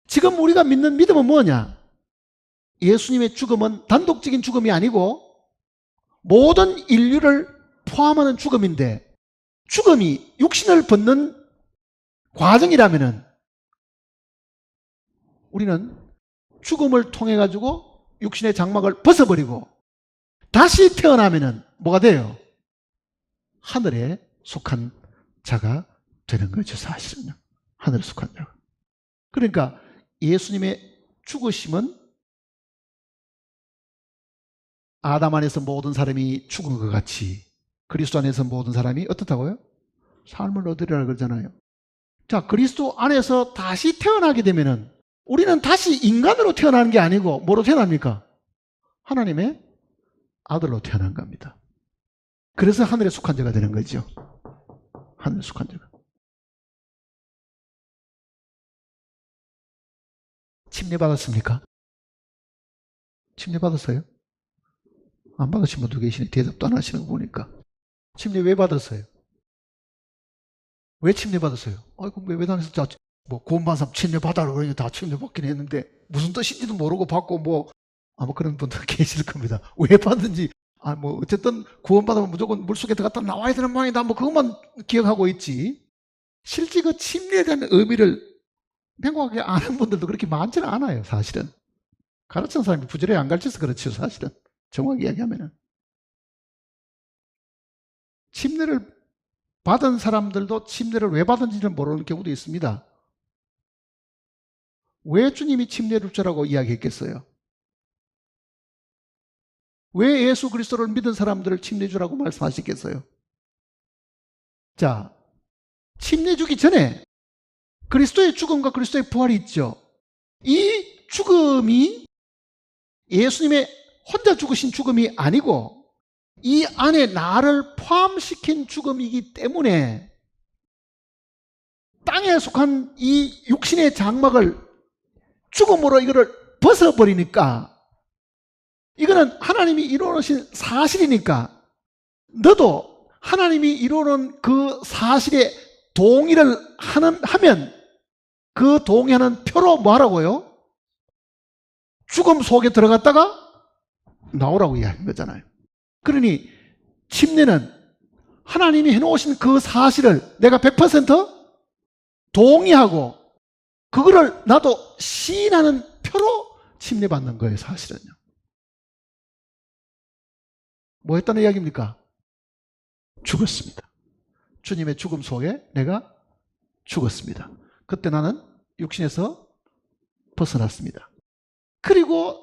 지금 우리가 믿는 믿음은 뭐냐? 예수님의 죽음은 단독적인 죽음이 아니고 모든 인류를 포함하는 죽음인데 죽음이 육신을 벗는 과정이라면은 우리는 죽음을 통해 가지고 육신의 장막을 벗어버리고 다시 태어나면은 뭐가 돼요? 하늘에 속한 자가 되는 거죠. 사실은요. 하늘에 속한 자가. 그러니까 예수님의 죽으심은 아담 안에서 모든 사람이 죽은 것 같이 그리스도 안에서 모든 사람이 어떻다고요? 삶을 얻으리라 그러잖아요. 자, 그리스도 안에서 다시 태어나게 되면은 우리는 다시 인간으로 태어나는 게 아니고 뭐로 태어납니까? 하나님의 아들로 태어난 겁니다. 그래서 하늘에 속한 자가 되는 거죠. 하늘에 속한 자가. 침례 받았습니까? 침례 받았어요? 안 받으신 분도 계시네. 대답도 안 하시는 거 보니까. 침례 왜 받았어요? 왜 침례 받았어요? 아이고, 외당에서 뭐 구원받은 사람 침례 받아라 그러니 다 침례 받긴 했는데 무슨 뜻인지도 모르고 받고 뭐 아마 그런 분들 계실 겁니다. 왜 받는지 뭐 어쨌든 구원받으면 무조건 물속에 들어갔다 나와야 되는 모양이다. 뭐 그것만 기억하고 있지. 실제 그 침례에 대한 의미를 명확하게 아는 분들도 그렇게 많지는 않아요. 사실은. 가르치는 사람이 부지런히 안 가르쳐서 그렇죠. 사실은. 정확히 이야기하면은. 침례를 받은 사람들도 침례를 왜 받은지를 모르는 경우도 있습니다. 왜 주님이 침례를 주라고 이야기했겠어요? 왜 예수 그리스도를 믿은 사람들을 침례 주라고 말씀하셨겠어요? 자, 침례 주기 전에 그리스도의 죽음과 그리스도의 부활이 있죠. 이 죽음이 예수님의 혼자 죽으신 죽음이 아니고 이 안에 나를 포함시킨 죽음이기 때문에 땅에 속한 이 육신의 장막을 죽음으로 이거를 벗어버리니까 이거는 하나님이 이루어놓으신 사실이니까 너도 하나님이 이루어놓은 그 사실에 동의를 하면 그 동의하는 표로 뭐 하라고요? 죽음 속에 들어갔다가 나오라고 이야기한 거잖아요. 그러니 침례는 하나님이 해놓으신 그 사실을 내가 100% 동의하고 그거를 나도 시인하는 표로 침례받는 거예요. 사실은요. 뭐 했다는 이야기입니까? 죽었습니다. 주님의 죽음 속에 내가 죽었습니다. 그때 나는 육신에서 벗어났습니다. 그리고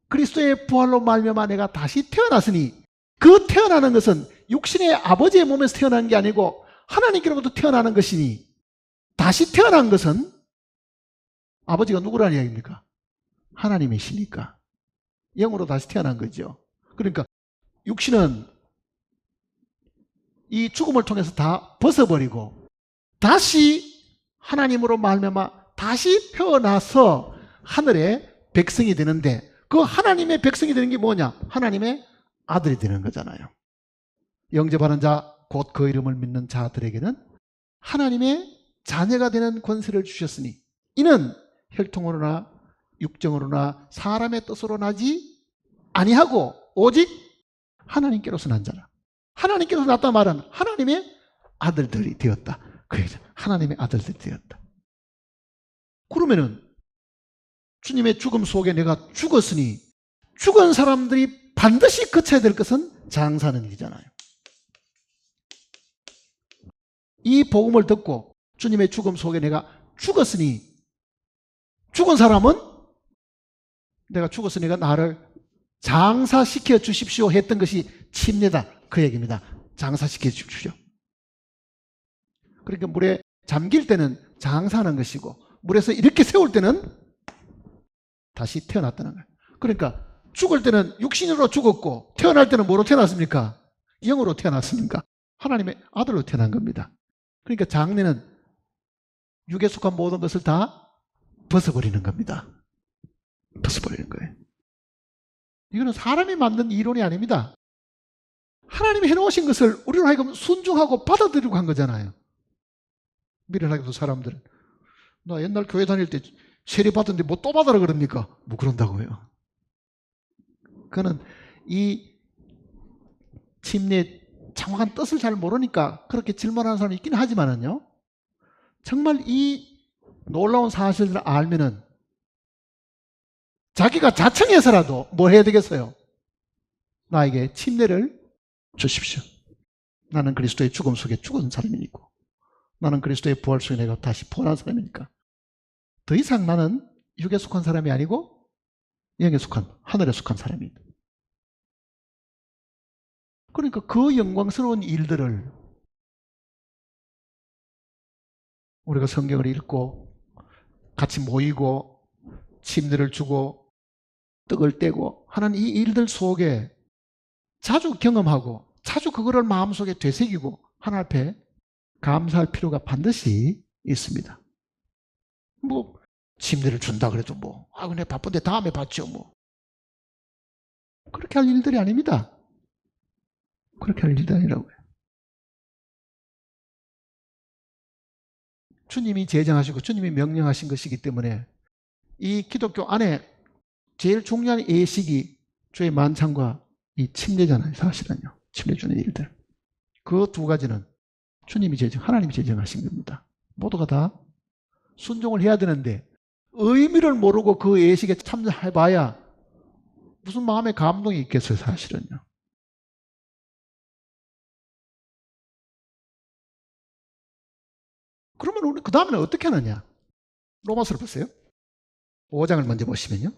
그리스도의 부활로 말미암아 내가 다시 태어났으니 그 태어나는 것은 육신의 아버지의 몸에서 태어난 게 아니고 하나님께로부터 태어나는 것이니 다시 태어난 것은 아버지가 누구라는 이야기입니까? 하나님이시니까 영으로 다시 태어난 거죠. 그러니까 육신은 이 죽음을 통해서 다 벗어버리고 다시 하나님으로 말미암아 다시 태어나서 하늘의 백성이 되는데 그 하나님의 백성이 되는 게 뭐냐? 하나님의 아들이 되는 거잖아요. 영접하는 자, 곧 그 이름을 믿는 자들에게는 하나님의 자녀가 되는 권세를 주셨으니 이는 혈통으로나 육정으로나 사람의 뜻으로 나지 아니하고 오직 하나님께로서 난 자라. 하나님께로서 났다 말은 하나님의 아들들이 되었다. 그래서 하나님의 아들들이 되었다. 그러면은 주님의 죽음 속에 내가 죽었으니 죽은 사람들이 반드시 거쳐야 될 것은 장사하는 일이잖아요. 이 복음을 듣고 주님의 죽음 속에 내가 죽었으니 죽은 사람은 내가 죽었으니까 나를 장사시켜 주십시오 했던 것이 침례다. 그 얘기입니다. 장사시켜 주십시오. 그러니까 물에 잠길 때는 장사하는 것이고 물에서 이렇게 세울 때는 다시 태어났다는 거예요. 그러니까 죽을 때는 육신으로 죽었고 태어날 때는 뭐로 태어났습니까? 영으로 태어났습니까? 하나님의 아들로 태어난 겁니다. 그러니까 장례는 육에 속한 모든 것을 다 벗어버리는 겁니다. 벗어버리는 거예요. 이거는 사람이 만든 이론이 아닙니다. 하나님이 해놓으신 것을 우리로 하여금 순종하고 받아들이고 한 거잖아요. 미련하게도 사람들은 나 옛날 교회 다닐 때 세례 받았는데 뭐 또 받으라 그럽니까? 뭐 그런다고요. 그는 이 침례 정확한 뜻을 잘 모르니까 그렇게 질문하는 사람이 있긴 하지만은요. 정말 이 놀라운 사실을 알면은 자기가 자청해서라도 뭘 해야 되겠어요? 나에게 침례를 주십시오. 나는 그리스도의 죽음 속에 죽은 사람이니까 나는 그리스도의 부활 속에 내가 다시 부활한 사람이니까 더 이상 나는 육에 속한 사람이 아니고 영에 속한 하늘에 속한 사람입니다. 그러니까 그 영광스러운 일들을 우리가 성경을 읽고 같이 모이고 침례를 주고 떡을 떼고 하는 이 일들 속에 자주 경험하고 자주 그거를 마음속에 되새기고 하나님 앞에 감사할 필요가 반드시 있습니다. 뭐 침례를 준다 그래도 내가 바쁜데 다음에 받죠 그렇게 할 일들이 아닙니다. 그렇게 할 일들이 아니라고요. 주님이 제정하시고 주님이 명령하신 것이기 때문에 이 기독교 안에 제일 중요한 예식이 주의 만찬과 이 침례잖아요. 사실은요. 침례 주는 일들. 그 두 가지는 주님이 하나님이 제정하신 겁니다. 모두가 다 순종을 해야 되는데 의미를 모르고 그 예식에 참여해봐야 무슨 마음의 감동이 있겠어요. 사실은요. 그러면 우리 그 다음에는 어떻게 하느냐? 로마서를 보세요. 5장을 먼저 보시면요.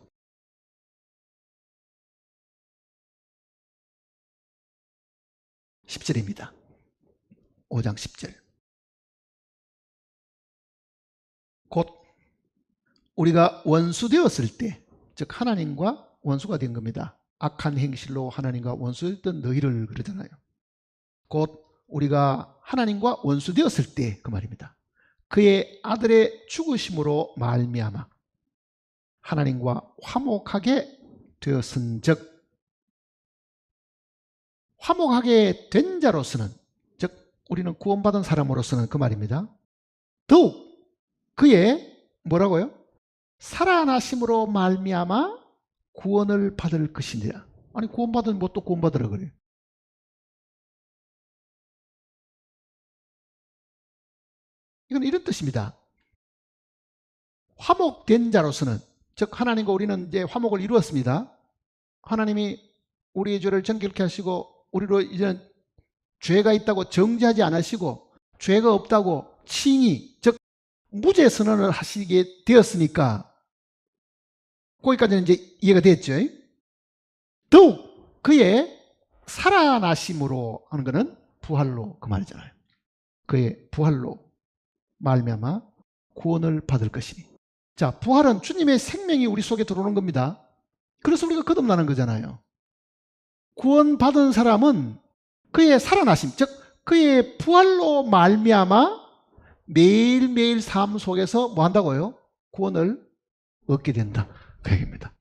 10절입니다. 5장 10절. 곧 우리가 원수 되었을 때, 즉 하나님과 원수가 된 겁니다. 악한 행실로 하나님과 원수였던 너희를 그러잖아요. 곧 우리가 하나님과 원수 되었을 때 그 말입니다. 그의 아들의 죽으심으로 말미암아 하나님과 화목하게 되었은즉, 화목하게 된 자로서는, 즉 우리는 구원받은 사람으로서는 그 말입니다. 더욱 그의 뭐라고요? 살아나심으로 말미암아 구원을 받을 것이니라. 아니 구원받은 뭐 또 구원받으라 그래요. 이건 이런 뜻입니다. 화목된 자로서는, 즉 하나님과 우리는 이제 화목을 이루었습니다. 하나님이 우리의 죄를 정결케 하시고 우리로 이제는 죄가 있다고 정죄하지 않으시고 죄가 없다고 칭의, 즉 무죄 선언을 하시게 되었으니까 거기까지는 이제 이해가 됐죠. 더욱 그의 살아나심으로 하는 것은 부활로 그 말이잖아요. 그의 부활로 말미암아 구원을 받을 것이니. 자, 부활은 주님의 생명이 우리 속에 들어오는 겁니다. 그래서 우리가 거듭나는 거잖아요. 구원받은 사람은 그의 살아나심, 즉 그의 부활로 말미암아 매일매일 삶 속에서 뭐 한다고요? 구원을 얻게 된다. 그 얘기입니다.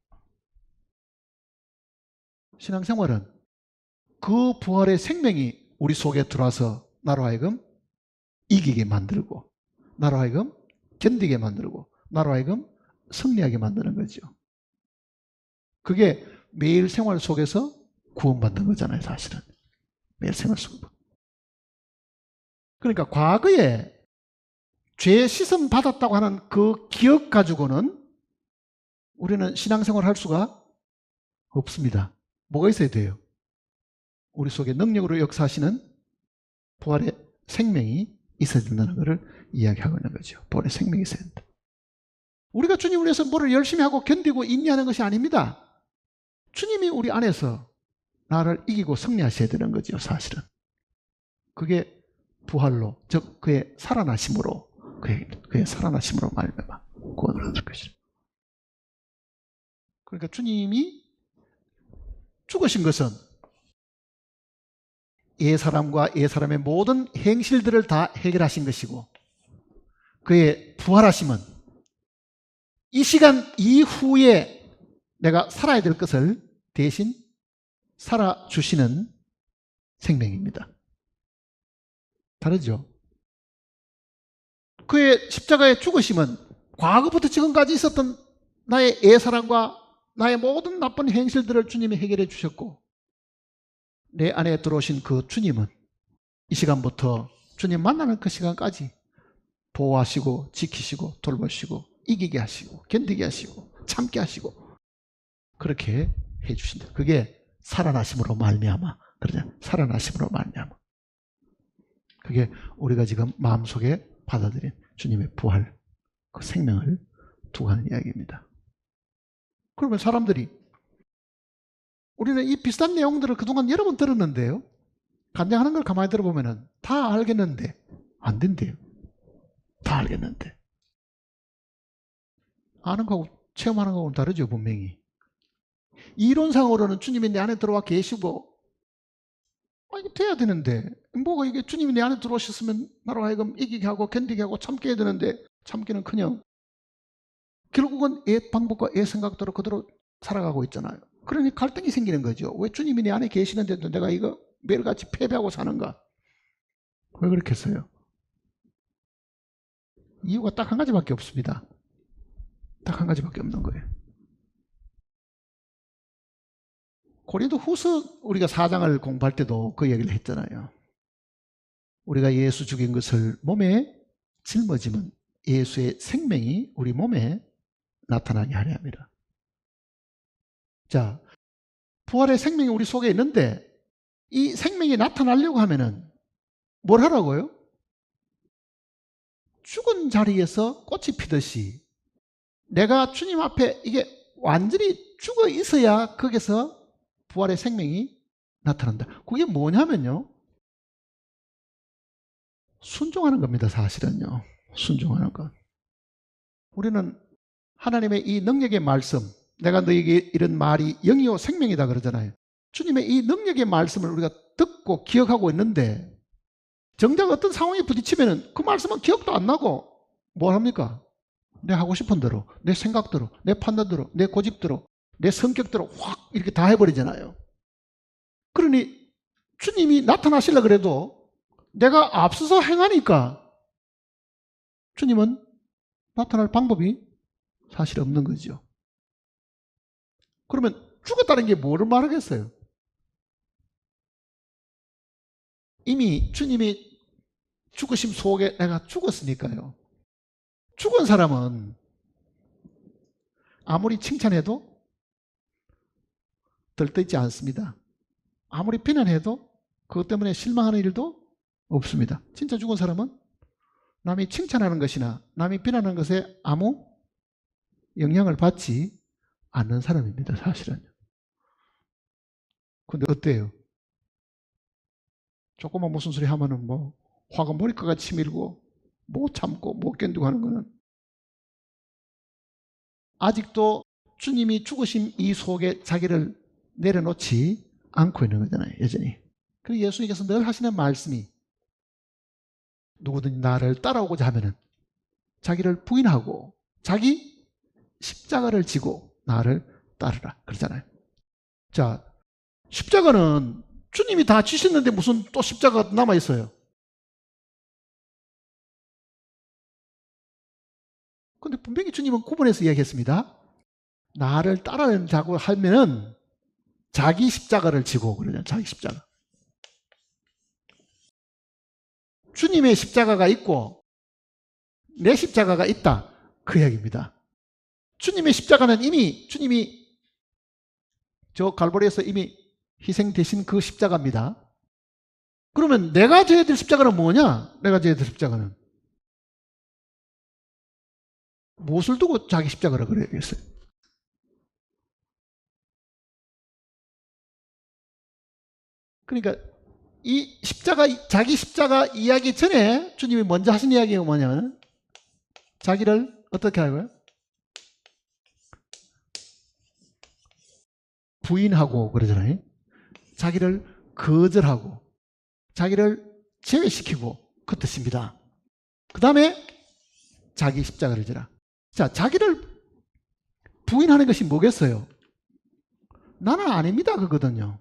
신앙생활은 그 부활의 생명이 우리 속에 들어와서 나로 하여금 이기게 만들고, 나로 하여금 견디게 만들고, 나로 하여금 승리하게 만드는 거죠. 그게 매일 생활 속에서 구원받는 거잖아요. 사실은 매일 생활 속에서. 그러니까 과거에 죄 씻음 받았다고 하는 그 기억 가지고는 우리는 신앙생활을 할 수가 없습니다. 뭐가 있어야 돼요? 우리 속에 능력으로 역사하시는 부활의 생명이 있어야 된다는 것을 이야기하고 있는 거죠. 부활의 생명이 있어야 된다. 우리가 주님을 위해서 뭐를 열심히 하고 견디고 인내하는 것이 아닙니다. 주님이 우리 안에서 나를 이기고 승리하셔야 되는 거죠. 사실은 그게 부활로, 즉 그의 살아나심으로, 그의 살아나심으로 말미암아 구원을 얻을 것이죠. 그러니까 주님이 죽으신 것은 옛사람과 옛사람의 모든 행실들을 다 해결하신 것이고, 그의 부활하심은 이 시간 이후에 내가 살아야 될 것을 대신 살아주시는 생명입니다. 다르죠? 그의 십자가의 죽으심은 과거부터 지금까지 있었던 나의 옛사람과 나의 모든 나쁜 행실들을 주님이 해결해 주셨고, 내 안에 들어오신 그 주님은 이 시간부터 주님 만나는 그 시간까지 보호하시고 지키시고 돌보시고 이기게 하시고 견디게 하시고 참게 하시고 그렇게 해 주신다. 그게 살아나심으로 말미암아. 그러잖아요. 살아나심으로 말미암아. 그게 우리가 지금 마음속에 받아들인 주님의 부활, 그 생명을 두고 하는 이야기입니다. 그러면 사람들이, 우리는 이 비슷한 내용들을 그동안 여러 번 들었는데요, 간증하는 걸 가만히 들어보면 다 알겠는데 안 된대요. 다 알겠는데. 아는 거하고 체험하는 거하고는 다르죠, 분명히. 이론상으로는 주님이 내 안에 들어와 계시고, 이게 돼야 되는데, 뭐가 이게 주님이 내 안에 들어오셨으면 나로 하여금 이기게 하고 견디게 하고 참게 해야 되는데, 참기는커녕 결국은 애 방법과 애 생각대로 그대로 살아가고 있잖아요. 그러니 갈등이 생기는 거죠. 왜 주님이 내 안에 계시는데도 내가 이거 매일같이 패배하고 사는가? 왜 그렇겠어요? 이유가 딱 한 가지밖에 없습니다. 딱 한 가지밖에 없는 거예요. 고린도 후서 우리가 4장을 공부할 때도 그 얘기를 했잖아요. 우리가 예수 죽인 것을 몸에 짊어지면 예수의 생명이 우리 몸에 나타나게 하려 합니다. 자, 부활의 생명이 우리 속에 있는데 이 생명이 나타나려고 하면은 뭘 하라고요? 죽은 자리에서 꽃이 피듯이 내가 주님 앞에 이게 완전히 죽어 있어야 거기서 부활의 생명이 나타난다. 그게 뭐냐면요, 순종하는 겁니다. 사실은요, 순종하는 것. 우리는 하나님의 이 능력의 말씀, 내가 너에게 이런 말이 영이요 생명이다 그러잖아요. 주님의 이 능력의 말씀을 우리가 듣고 기억하고 있는데 정작 어떤 상황에 부딪히면 그 말씀은 기억도 안 나고 뭘 합니까? 내 하고 싶은 대로, 내 생각대로, 내 판단대로, 내 고집대로, 내 성격대로 확 이렇게 다 해버리잖아요. 그러니 주님이 나타나시려 그래도 내가 앞서서 행하니까 주님은 나타날 방법이 사실 없는 거죠. 그러면 죽었다는 게 뭐를 말하겠어요? 이미 주님이 죽으심 속에 내가 죽었으니까요. 죽은 사람은 아무리 칭찬해도 들떠있지 않습니다. 아무리 비난해도 그것 때문에 실망하는 일도 없습니다. 진짜 죽은 사람은 남이 칭찬하는 것이나 남이 비난하는 것에 아무 영향을 받지 않는 사람입니다. 사실은. 근데 어때요? 조금만 무슨 소리 하면은 뭐 화가 머리카락에 치밀고 못 참고 못 견디고 하는 거는 아직도 주님이 죽으신 이 속에 자기를 내려놓지 않고 있는 거잖아요. 여전히. 그리고 예수님께서 늘 하시는 말씀이 누구든지 나를 따라오고자 하면은 자기를 부인하고 자기 십자가를 지고 나를 따르라 그러잖아요. 자, 십자가는 주님이 다 지셨는데 무슨 또 십자가가 남아있어요. 근데 분명히 주님은 구분해서 이야기했습니다. 나를 따라오자고 하면은 자기 십자가를 지고 그러잖아요. 자기 십자가. 주님의 십자가가 있고 내 십자가가 있다. 그 이야기입니다. 주님의 십자가는 이미 주님이 저 갈보리에서 이미 희생되신 그 십자가입니다. 그러면 내가 져야 될 십자가는 뭐냐? 내가 져야 될 십자가는 무엇을 두고 자기 십자가라 그래야겠어요? 그러니까 이 십자가, 자기 십자가 이야기 전에 주님이 먼저 하신 이야기가 뭐냐면 자기를 어떻게 하고요? 부인하고 그러잖아요. 자기를 거절하고 자기를 제외시키고 그 뜻입니다. 그 다음에 자기 십자가를 지라. 자, 자기를 부인하는 것이 뭐겠어요? 나는 아닙니다 그거든요.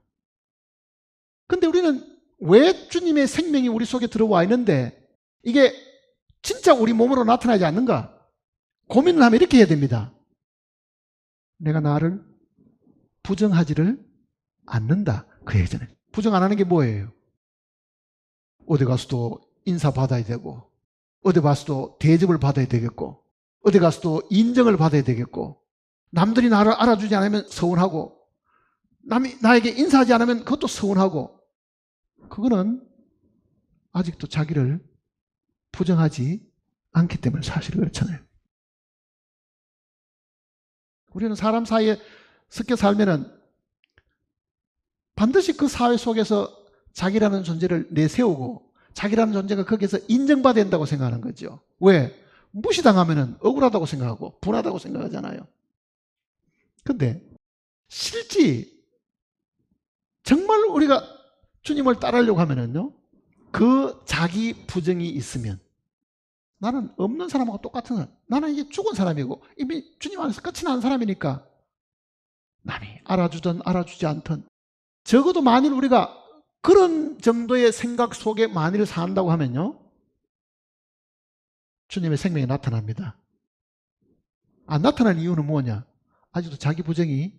근데 우리는 왜 주님의 생명이 우리 속에 들어와 있는데 이게 진짜 우리 몸으로 나타나지 않는가? 고민을 하면 이렇게 해야 됩니다. 내가 나를 부정하지를 않는다 그 얘기잖아요. 부정 안 하는 게 뭐예요? 어디 가서도 인사받아야 되고 어디 가서도 대접을 받아야 되겠고 어디 가서도 인정을 받아야 되겠고 남들이 나를 알아주지 않으면 서운하고 남이 나에게 인사하지 않으면 그것도 서운하고 그거는 아직도 자기를 부정하지 않기 때문에 사실 그렇잖아요. 우리는 사람 사이에 섞여 살면은 반드시 그 사회 속에서 자기라는 존재를 내세우고 자기라는 존재가 거기에서 인정받아야 된다고 생각하는 거죠. 왜? 무시당하면 억울하다고 생각하고 분하다고 생각하잖아요. 근데 실제 정말 우리가 주님을 따르려고 하면은요, 그 자기 부정이 있으면 나는 없는 사람하고 똑같은 사람, 나는 이게 죽은 사람이고 이미 주님 안에서 끝이 난 사람이니까 남이 알아주든 알아주지 않든 적어도 만일 우리가 그런 정도의 생각 속에 만일 산다고 하면요, 주님의 생명이 나타납니다. 안 나타나는 이유는 뭐냐? 아직도 자기 부정이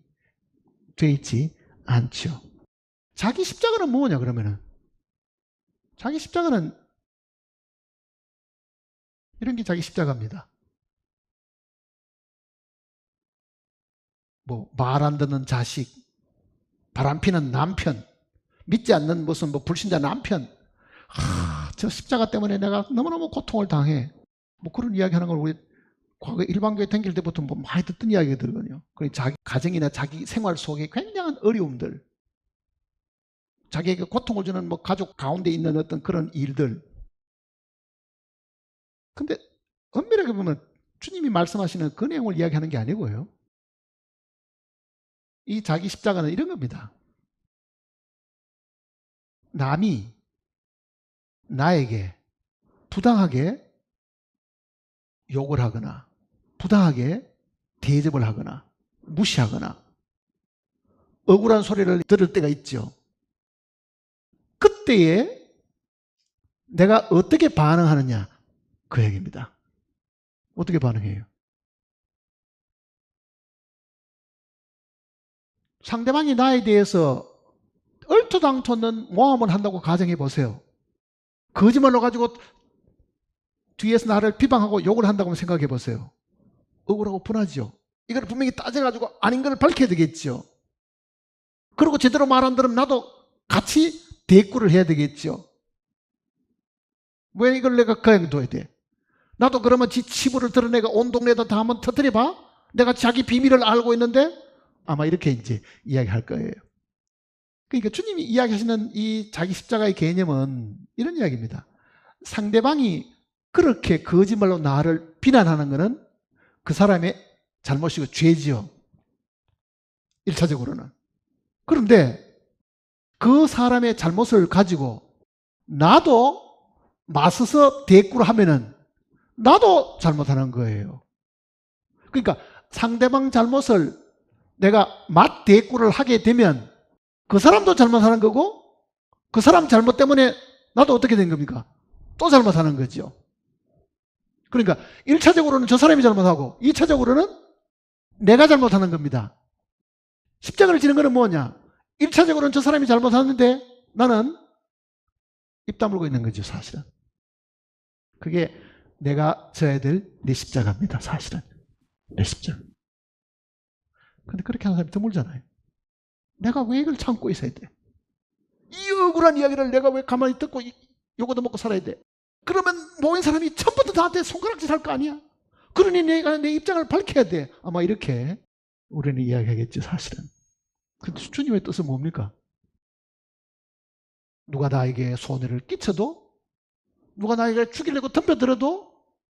돼 있지 않죠. 자기 십자가는 뭐냐 그러면은? 자기 십자가는 이런 게 자기 십자가입니다. 뭐 말 안 듣는 자식, 바람피는 남편, 믿지 않는 무슨 뭐 불신자 남편, 저 십자가 때문에 내가 너무너무 고통을 당해. 뭐 그런 이야기 하는 걸 우리 과거 일반교회 다닐 때부터 뭐 많이 듣던 이야기거든요. 자기 가정이나 자기 생활 속에 굉장한 어려움들, 자기에게 고통을 주는 뭐 가족 가운데 있는 어떤 그런 일들. 근데 엄밀하게 보면 주님이 말씀하시는 그 내용을 이야기하는 게 아니고요. 이 자기 십자가는 이런 겁니다. 남이 나에게 부당하게 욕을 하거나 부당하게 대접을 하거나 무시하거나 억울한 소리를 들을 때가 있죠. 그때에 내가 어떻게 반응하느냐, 그 얘기입니다. 어떻게 반응해요? 상대방이 나에 대해서 얼토당토는 모함을 한다고 가정해 보세요. 거짓말로 가지고 뒤에서 나를 비방하고 욕을 한다고 생각해 보세요. 억울하고 분하죠. 이걸 분명히 따져가지고 아닌 걸 밝혀야 되겠죠. 그리고 제대로 말 안 들으면 나도 같이 대꾸를 해야 되겠죠. 왜 이걸 내가 그냥 둬야 돼? 나도 그러면 지 치부를 드러내가 온 동네에다 다 한번 터뜨려봐? 내가 자기 비밀을 알고 있는데? 아마 이렇게 이제 이야기할 거예요. 그러니까 주님이 이야기하시는 이 자기 십자가의 개념은 이런 이야기입니다. 상대방이 그렇게 거짓말로 나를 비난하는 것은 그 사람의 잘못이고 죄지요. 1차적으로는. 그런데 그 사람의 잘못을 가지고 나도 맞서서 대꾸를 하면은 나도 잘못하는 거예요. 그러니까 상대방 잘못을 내가 맞 대꾸를 하게 되면 그 사람도 잘못하는 거고 그 사람 잘못 때문에 나도 어떻게 된 겁니까? 또 잘못하는 거죠. 그러니까 1차적으로는 저 사람이 잘못하고 2차적으로는 내가 잘못하는 겁니다. 십자가를 지는 거는 뭐냐? 1차적으로는 저 사람이 잘못하는데 나는 입 다물고 있는 거죠, 사실은. 그게 내가 져야 될 내 십자가입니다, 사실은. 내 십자가. 근데 그렇게 하는 사람이 드물잖아요. 내가 왜 이걸 참고 있어야 돼? 이 억울한 이야기를 내가 왜 가만히 듣고 요거도 먹고 살아야 돼? 그러면 모인 사람이 처음부터 나한테 손가락질 할 거 아니야? 그러니 내가 내 입장을 밝혀야 돼. 아마 이렇게 우리는 이야기하겠죠, 사실은. 근데 주님의 뜻은 뭡니까? 누가 나에게 손해를 끼쳐도, 누가 나에게 죽이려고 덤벼들어도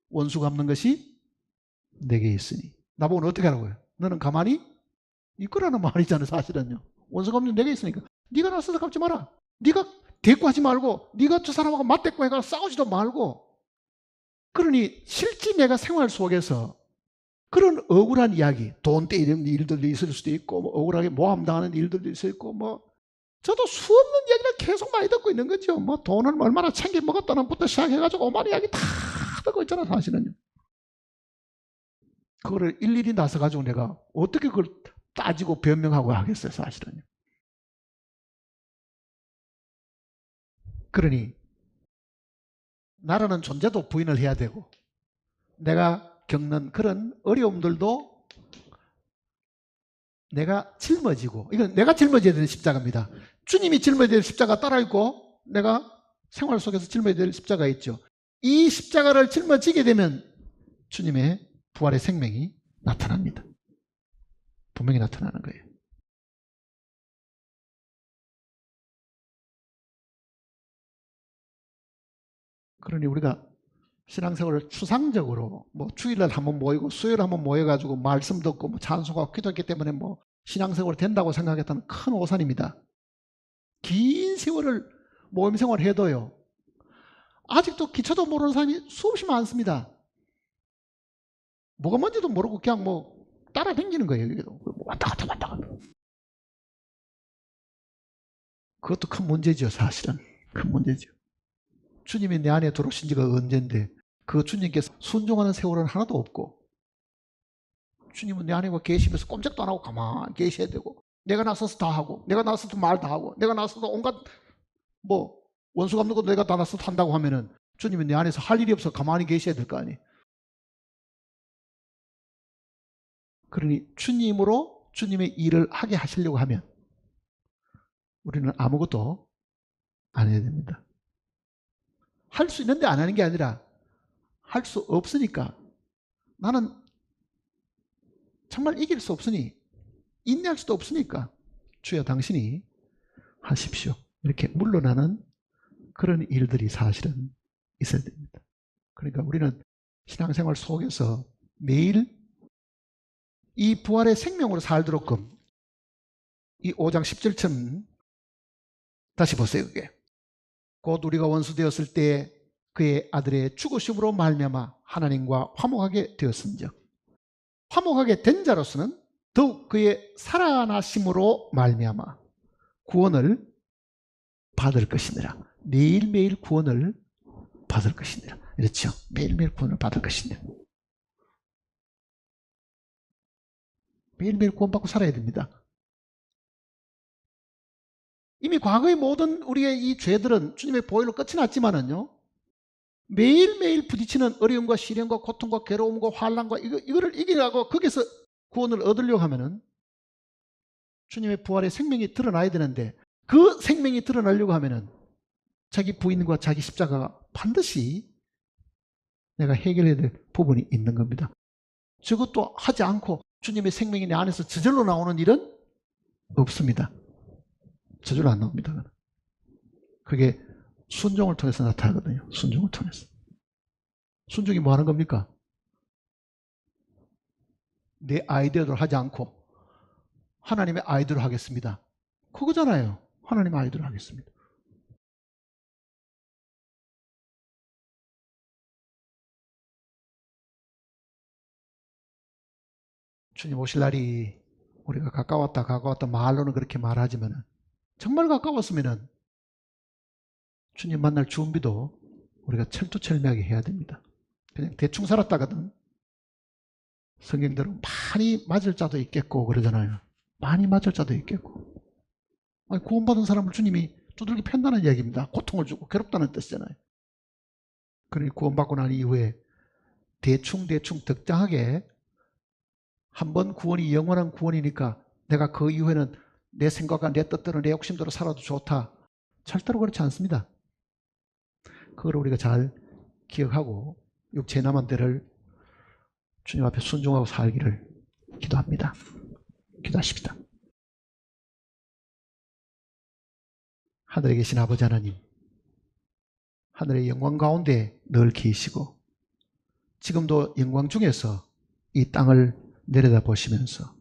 원수 갚는 것이 내게 있으니. 나보고는 어떻게 하라고요? 너는 가만히 있거라는 말이잖아요, 사실은요. 원수 갚는 내게 있으니까. 네가 나서서 갚지 마라. 네가 대꾸하지 말고, 네가 저 사람하고 맞대꾸 해가 싸우지도 말고. 그러니 실제 내가 생활 속에서 그런 억울한 이야기, 돈 떼이는 일들도 있을 수도 있고, 뭐 억울하게 모함당하는 일들도 있을 수 있고, 뭐 저도 수없는 이야기를 계속 많이 듣고 있는 거죠. 뭐 돈을 얼마나 챙겨 먹었다는 부터 시작해가지고 오만 이야기 다 듣고 있잖아, 사실은요. 그거를 일일이 나서가지고 내가 어떻게 그걸 따지고 변명하고 하겠어요, 사실은요. 그러니 나라는 존재도 부인을 해야 되고 내가 겪는 그런 어려움들도 내가 짊어지고, 이건 내가 짊어져야 되는 십자가입니다. 주님이 짊어져야 될 십자가 따라 있고 내가 생활 속에서 짊어져야 될 십자가 있죠. 이 십자가를 짊어지게 되면 주님의 부활의 생명이 나타납니다. 분명히 나타나는 거예요. 그러니 우리가 신앙생활을 추상적으로 뭐 주일날 한번 모이고 수요일 한번 모여가지고 말씀 듣고 뭐 찬송하고 기도했기 때문에 뭐 신앙생활이 된다고 생각했다는 큰 오산입니다. 긴 세월을 모임생활 해도요, 아직도 기초도 모르는 사람이 수없이 많습니다. 뭐가 뭔지도 모르고 그냥 뭐 따라다니는 거예요. 여기도 왔다 갔다 왔다 갔다. 그것도 큰 문제죠. 사실은 큰 문제죠. 주님이 내 안에 들어오신 지가 언젠데 그 주님께서 순종하는 세월은 하나도 없고, 주님은 내 안에 계시면서 꼼짝도 안 하고 가만히 계셔야 되고, 내가 나서서 다 하고, 내가 나서서 말 다 하고, 내가 나서서 온갖 뭐 원수 갚는 것도 내가 다 나서서 한다고 하면은 주님이 내 안에서 할 일이 없어 가만히 계셔야 될 거 아니에요. 그러니 주님으로 주님의 일을 하게 하시려고 하면 우리는 아무것도 안 해야 됩니다. 할 수 있는데 안 하는 게 아니라 할 수 없으니까, 나는 정말 이길 수 없으니, 인내할 수도 없으니까 주여 당신이 하십시오, 이렇게 물러나는 그런 일들이 사실은 있어야 됩니다. 그러니까 우리는 신앙생활 속에서 매일 이 부활의 생명으로 살도록끔, 이 5장 10절처럼 다시 보세요. 그게 곧 우리가 원수 되었을 때 그의 아들의 죽으심으로 말미암아 하나님과 화목하게 되었은즉, 화목하게 된 자로서는 더욱 그의 살아나심으로 말미암아 구원을 받을 것이니라. 매일매일 구원을 받을 것이니라. 그렇죠? 매일매일 구원을 받을 것이니라. 매일매일 구원받고 살아야 됩니다. 이미 과거의 모든 우리의 이 죄들은 주님의 보혈로 끝이 났지만은요, 매일매일 부딪히는 어려움과 시련과 고통과 괴로움과 환난과 이거를 이기려고 거기서 구원을 얻으려고 하면은 주님의 부활의 생명이 드러나야 되는데, 그 생명이 드러나려고 하면은 자기 부인과 자기 십자가가 반드시 내가 해결해야 될 부분이 있는 겁니다. 저것도 하지 않고 주님의 생명이 내 안에서 저절로 나오는 일은 없습니다. 저절로 안 나옵니다. 그게 순종을 통해서 나타나거든요. 순종을 통해서. 순종이 뭐 하는 겁니까? 내 아이디어로 하지 않고 하나님의 아이디어로 하겠습니다. 그거잖아요. 하나님의 아이디어로 하겠습니다. 주님 오실 날이 우리가 가까웠다 말로는 그렇게 말하지만, 정말 가까웠으면 주님 만날 준비도 우리가 철두철미하게 해야 됩니다. 그냥 대충 살았다가는 성경대로 많이 맞을 자도 있겠고 그러잖아요. 많이 맞을 자도 있겠고. 아니, 구원받은 사람을 주님이 두들겨 팬다는 이야기입니다. 고통을 주고 괴롭다는 뜻이잖아요. 그러니 구원받고 난 이후에 대충 적당하게, 한번 구원이 영원한 구원이니까 내가 그 이후에는 내 생각과 내 뜻대로 내 욕심대로 살아도 좋다, 절대로 그렇지 않습니다. 그걸 우리가 잘 기억하고 육체 남은 때를 주님 앞에 순종하고 살기를 기도합니다. 기도하십시다. 하늘에 계신 아버지 하나님, 하늘의 영광 가운데 늘 계시고 지금도 영광 중에서 이 땅을 내려다보시면서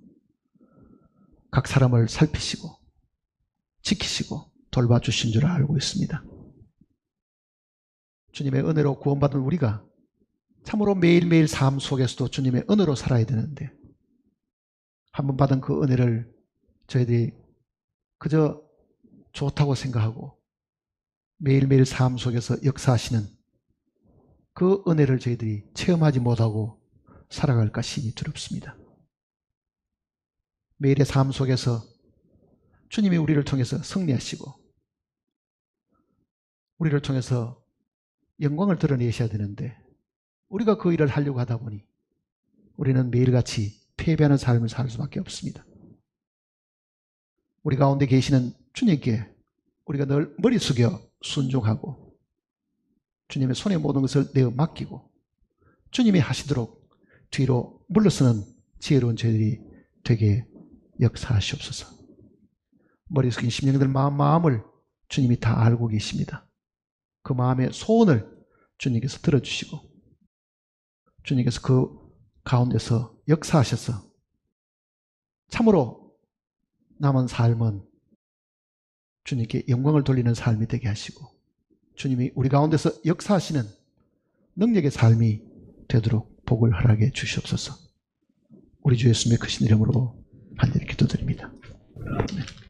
각 사람을 살피시고 지키시고 돌봐주신 줄 알고 있습니다. 주님의 은혜로 구원받은 우리가 참으로 매일매일 삶 속에서도 주님의 은혜로 살아야 되는데, 한번 받은 그 은혜를 저희들이 그저 좋다고 생각하고 매일매일 삶 속에서 역사하시는 그 은혜를 저희들이 체험하지 못하고 살아갈까 심히 두렵습니다. 매일의 삶 속에서 주님이 우리를 통해서 승리하시고 우리를 통해서 영광을 드러내셔야 되는데, 우리가 그 일을 하려고 하다 보니 우리는 매일같이 패배하는 삶을 살 수밖에 없습니다. 우리 가운데 계시는 주님께 우리가 늘 머리 숙여 순종하고 주님의 손에 모든 것을 내어 맡기고 주님이 하시도록 뒤로 물러서는 지혜로운 저희들이 되게 역사하시옵소서. 머리 숙인 심령들 마음을 주님이 다 알고 계십니다. 그 마음의 소원을 주님께서 들어주시고 주님께서 그 가운데서 역사하셔서 참으로 남은 삶은 주님께 영광을 돌리는 삶이 되게 하시고 주님이 우리 가운데서 역사하시는 능력의 삶이 되도록 복을 허락해 주시옵소서. 우리 주 예수님의 크신 이름으로 간절히 기도드립니다. 아멘.